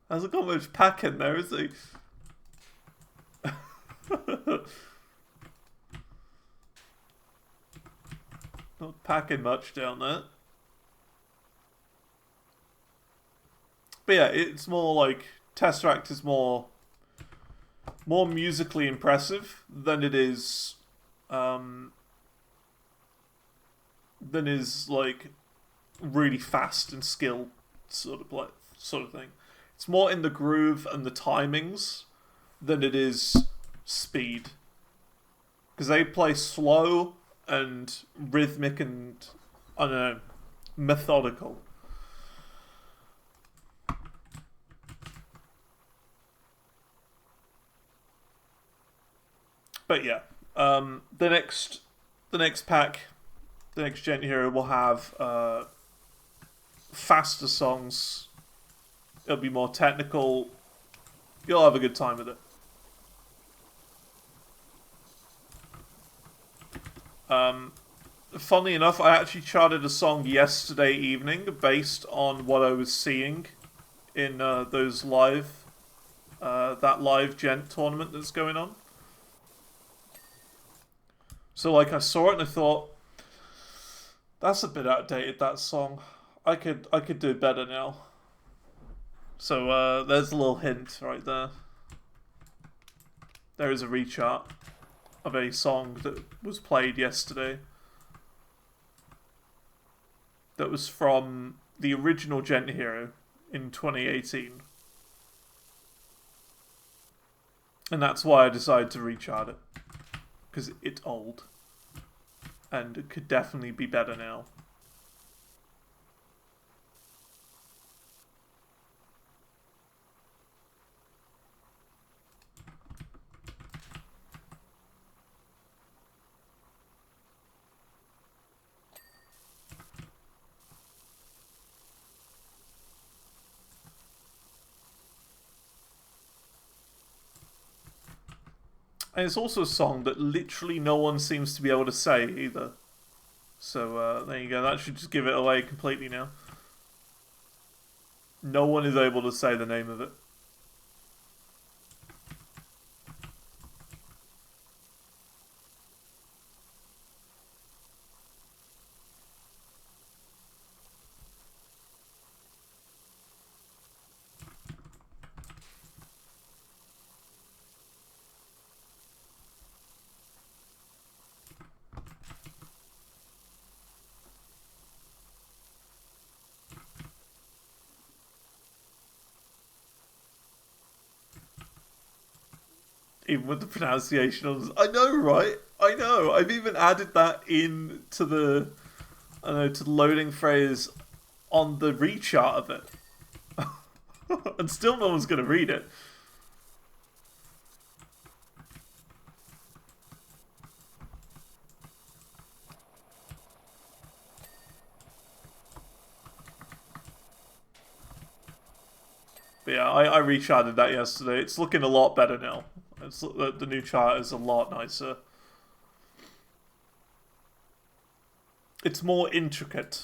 Hasn't got much pack in there, is he? Not packing much down there. But yeah, it's more like Tesseract is more musically impressive than it is like really fast and skilled sort of thing. It's more in the groove and the timings than it is speed. Because they play slow and rhythmic and, I don't know, methodical. But yeah, the next pack, the next Gent Hero will have faster songs. It'll be more technical. You'll have a good time with it. Funnily enough, I actually charted a song yesterday evening based on what I was seeing in those live, that live Gent tournament that's going on. So like I saw it and I thought, that's a bit outdated, that song. I could do better now. So there's a little hint right there. There is a rechart of a song that was played yesterday. That was from the original Gent Hero in 2018. And that's why I decided to rechart it. Because it's old. And it could definitely be better now. And it's also a song that literally no one seems to be able to say either. So there you go. That should just give it away completely now. No one is able to say the name of it. Even with the pronunciation on, I know, right? I know. I've even added that in to the, I don't know, to the loading phrase on the rechart of it, and still no one's gonna read it. But yeah, I recharted that yesterday. It's looking a lot better now. The new chart is a lot nicer. It's more intricate.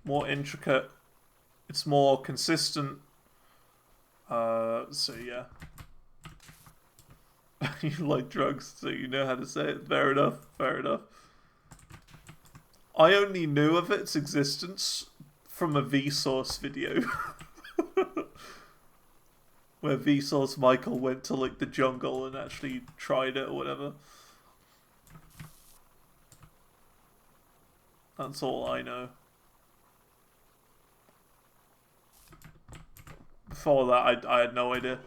More intricate. It's more consistent. So yeah. You like drugs, so you know how to say it. Fair enough. Fair enough. I only knew of its existence from a Vsauce video. Where Vsauce Michael went to like the jungle and actually tried it or whatever. That's all I know. Before that, I had no idea.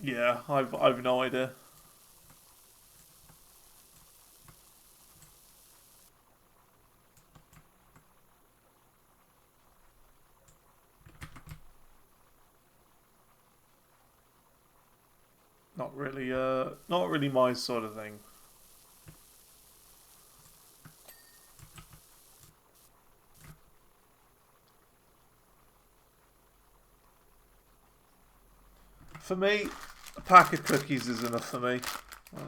Yeah, I've no idea. Not really my sort of thing. For me, a pack of cookies is enough for me. I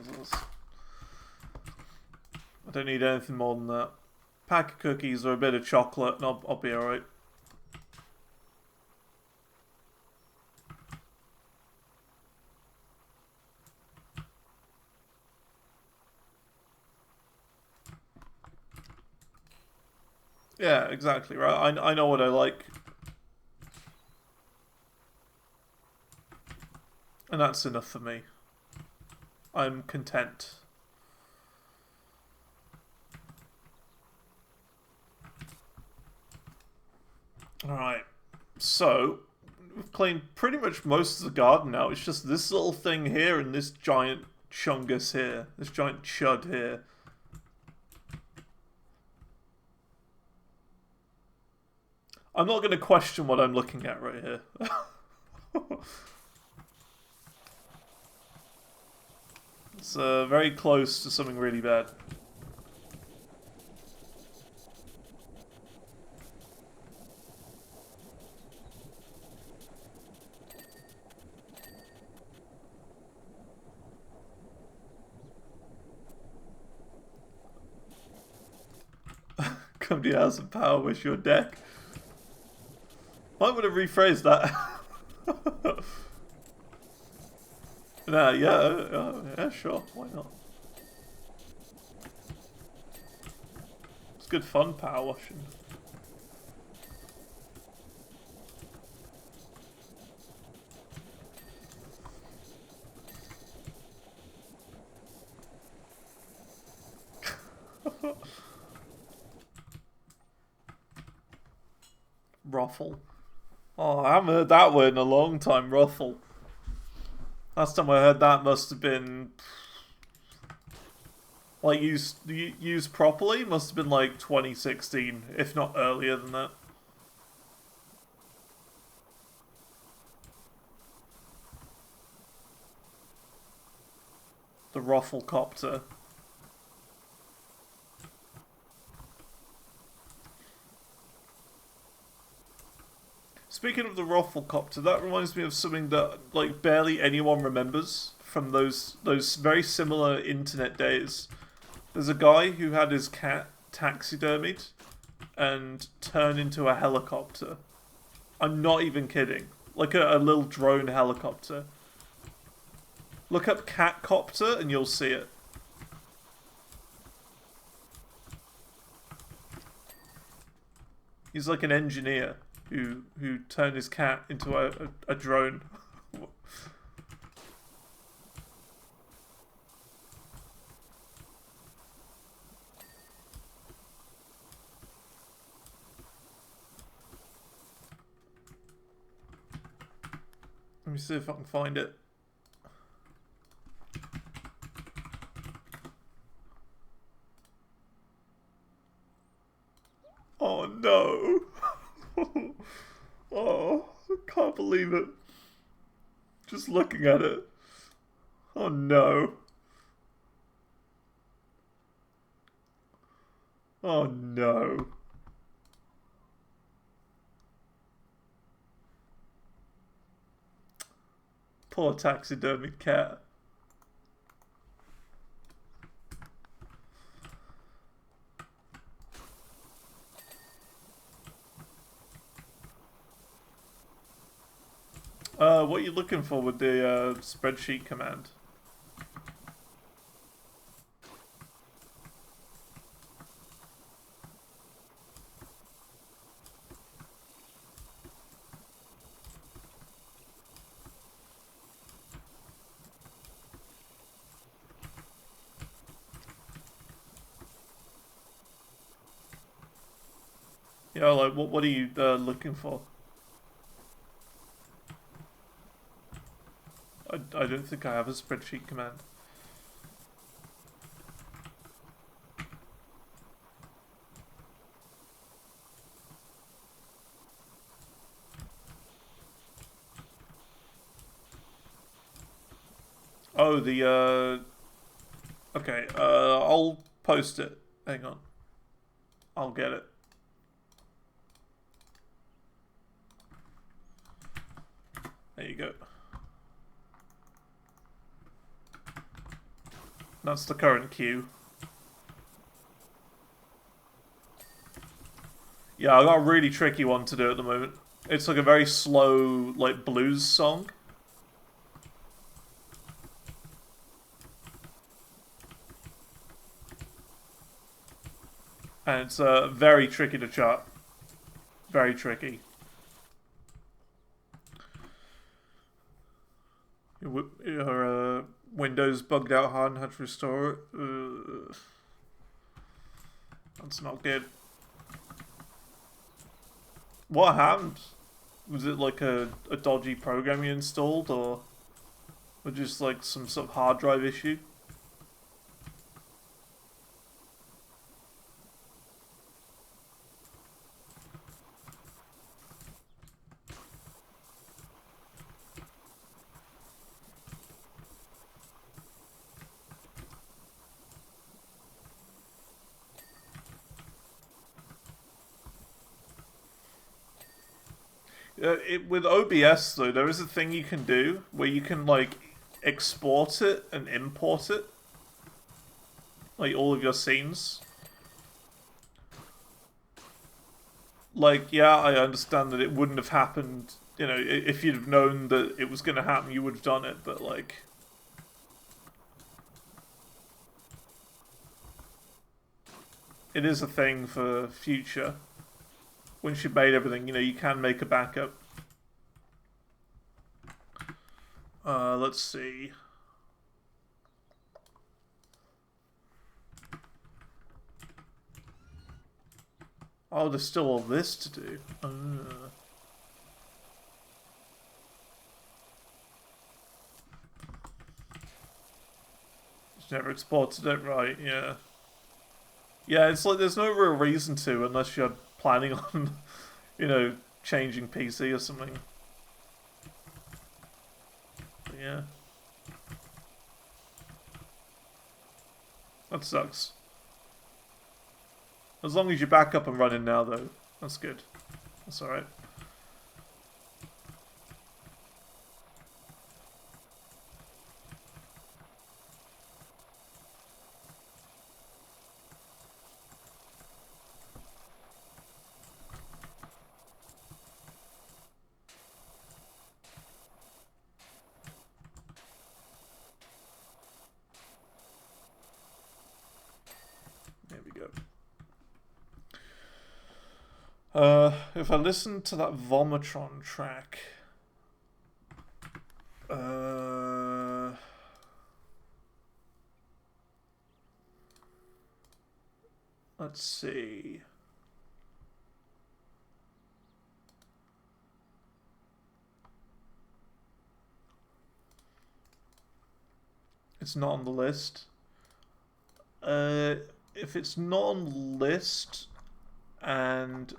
don't need anything more than that. Pack of cookies or a bit of chocolate and I'll be alright. Yeah, exactly, right? I know what I like. And that's enough for me. I'm content. Alright. So, we've cleaned pretty much most of the garden now. It's just this little thing here and this giant chungus here. This giant chud here. I'm not going to question what I'm looking at right here. It's very close to something really bad. Come to your house and PowerWash your deck. Might want to rephrase that. Nah, yeah, sure, why not? It's good fun power washing. Ruffle. Oh, I haven't heard that word in a long time, ruffle. Last time I heard that must have been... like, used properly? Must have been like 2016, if not earlier than that. The Rufflecopter. Speaking of the Rufflecopter, that reminds me of something that like barely anyone remembers from those very similar internet days. There's a guy who had his cat taxidermied and turned into a helicopter. I'm not even kidding. Like a little drone helicopter. Look up catcopter and you'll see it. He's like an engineer who turned his cat into a drone. Let me see if I can find it. Oh no! Oh, I can't believe it. Just looking at it. Oh no. Oh no. Poor taxidermied cat. What are you looking for with the spreadsheet command? Yeah, like, what are you looking for? I don't think I have a spreadsheet command. Oh, the, okay, I'll post it. Hang on. I'll get it. There you go. That's the current queue. Yeah, I got a really tricky one to do at the moment. It's like a very slow, like, blues song. And it's very tricky to chart. Very tricky. Your Windows bugged out hard and had to restore it. That's not good. What happened? Was it like a dodgy program you installed, or just like some sort of hard drive issue? With OBS though, there is a thing you can do where you can like export it and import it, like all of your scenes. Like, yeah, I understand that it wouldn't have happened. You know, if you'd have known that it was going to happen, you would have done it. But like, it is a thing for future. Once you've made everything, you know, you can make a backup. Let's see. Oh, there's still all this to do. Just never exported it, right, yeah. Yeah, it's like there's no real reason to unless you're planning on, you know, changing PC or something. But yeah. That sucks. As long as you're back up and running now, though, that's good. That's alright. There we go. If I listen to that Vomitron track, let's see. It's not on the list. If it's not on the list and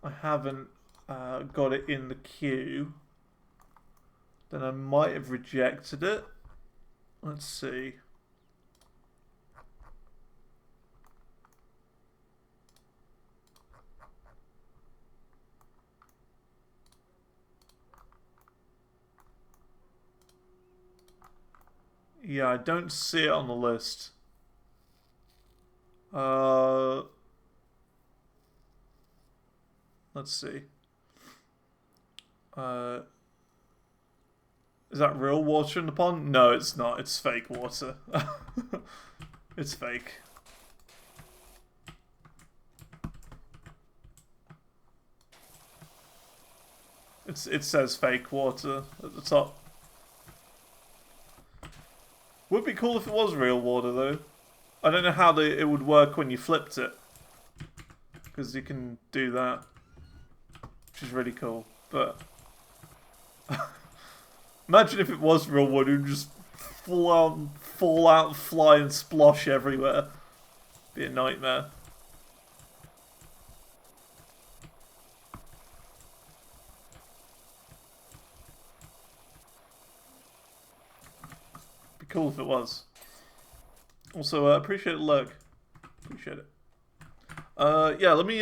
I haven't got it in the queue, then I might have rejected it. Let's see. Yeah, I don't see it on the list. Let's see. Is that real water in the pond? No, it's not. It's fake water. It's fake. It says fake water at the top. Would be cool if it was real water, though. I don't know how it would work when you flipped it. because you can do that, which is really cool. But imagine if it was real wood, it would just fall out, fly, and splosh everywhere. Be a nightmare. Be cool if it was. Also, appreciate the lurk. Appreciate it. Yeah, let me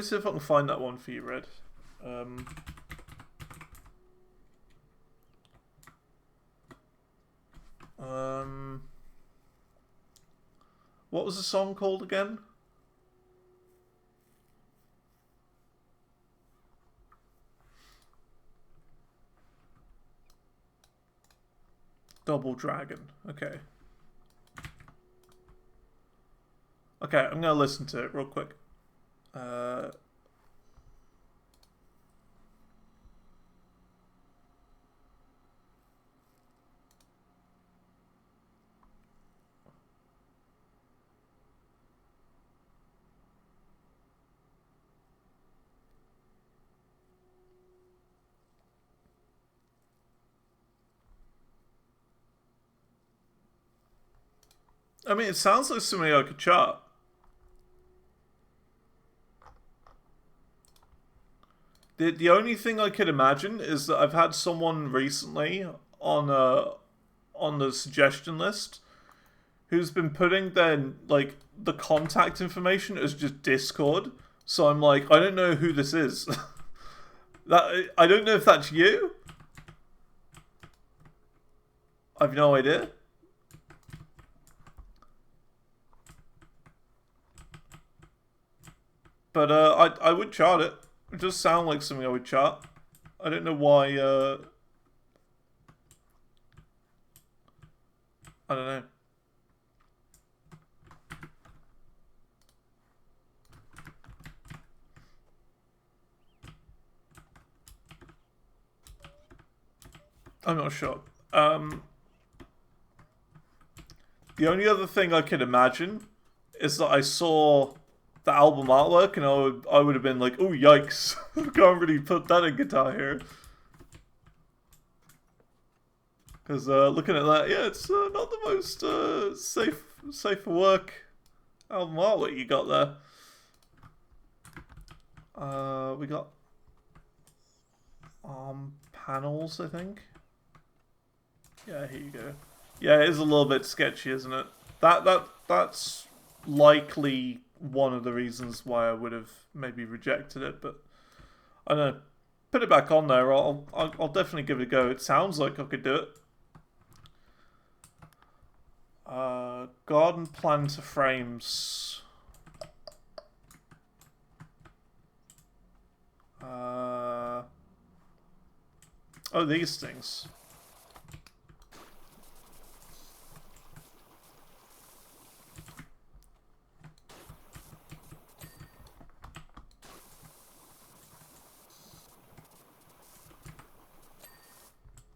see if I can find that one for you, Red. What was the song called again? Double Dragon. Okay. Okay, I'm gonna listen to it real quick. I mean, it sounds like something I could chart. The only thing I could imagine is that I've had someone recently on the suggestion list who's been putting their like the contact information as just Discord. So I'm like, I don't know who this is. That I don't know if that's you. I've no idea. But I would chart it. It does sound like something I would chart. I don't know why. I don't know. I'm not sure. The only other thing I could imagine is that I saw the album artwork and I would have been like, oh yikes, can't really put that in Guitar Hero. Because looking at that, yeah, it's not the most safe for work album artwork you got there. We got panels, I think. Yeah, here you go. Yeah, it is a little bit sketchy, isn't it? That's likely one of the reasons why I would have maybe rejected it, but I don't know. Put it back on there. I'll definitely give it a go. It sounds like I could do it. Garden planter frames. Oh, these things.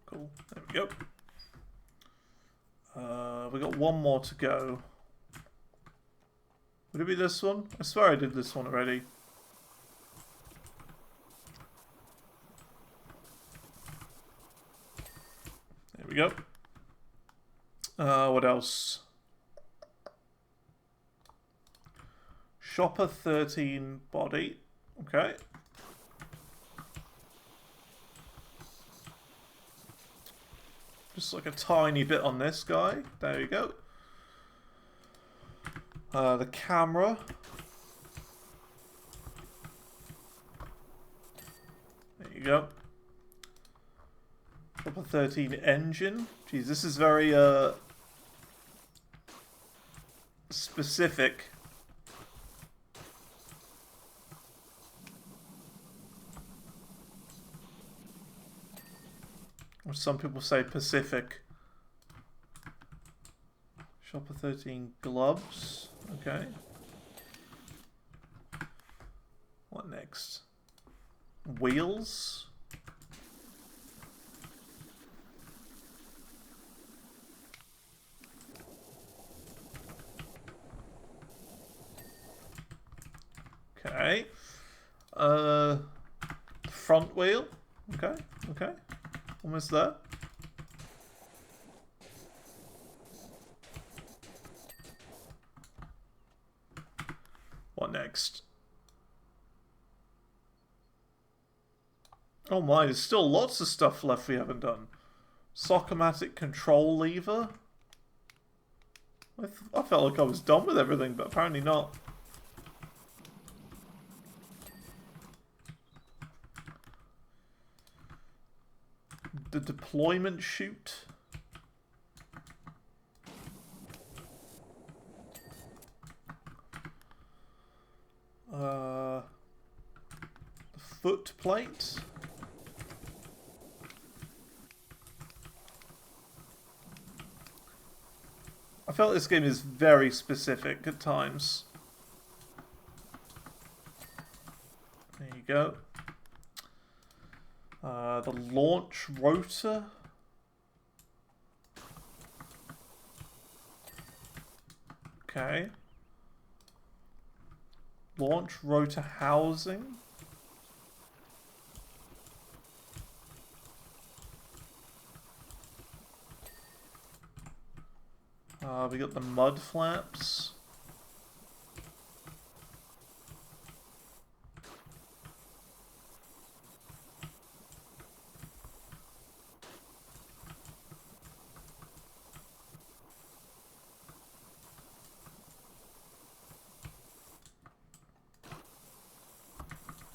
Cool. There we go. We got one more to go. Would it be this one? I swear I did this one already. There we go. What else? Shopper 13 body. Okay. Just like a tiny bit on this guy. There you go. The camera. There you go. Shopper 13 engine. Jeez, this is very specific. Or some people say Pacific. Shopper 13 gloves. Okay. What next? Wheels. Okay. Okay. Front wheel. Okay, okay. Almost there. What next? Oh my, there's still lots of stuff left we haven't done. Sockomatic control lever. I felt like I was done with everything, but apparently not. The deployment chute. The foot plate. I felt this game is very specific at times. There you go. The launch rotor. Okay. Launch rotor housing. We got the mud flaps.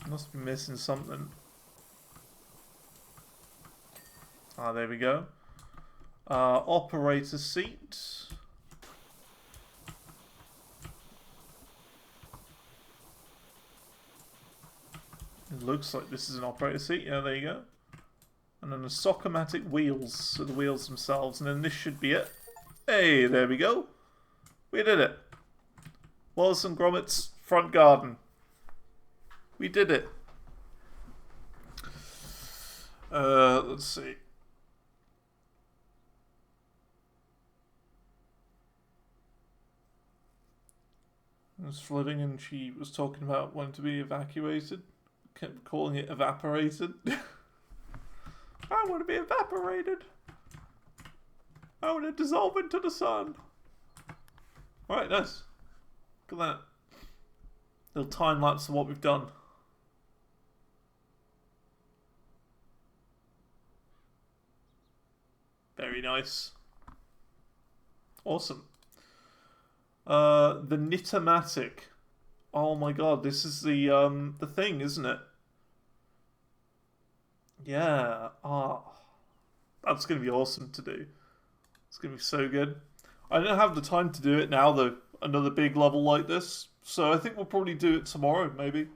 Must be missing something. Ah, there we go. Operator seat. It looks like this is an operator seat. Yeah, there you go. And then the Sockomatic wheels, so the wheels themselves. And then this should be it. Hey, there we go. We did it. Wallace and Gromit's front garden. We did it. Let's see. It was flooding and she was talking about wanting to be evacuated. Kept calling it evaporated. I want to be evaporated. I want to dissolve into the sun. Alright, nice. Look at that. Little time lapse of what we've done. Very nice. Awesome. The Knitomatic. Oh my god, this is the thing, isn't it? Yeah. That's gonna be awesome to do. It's gonna be so good. I don't have the time to do it now though, another big level like this. So I think we'll probably do it tomorrow, maybe.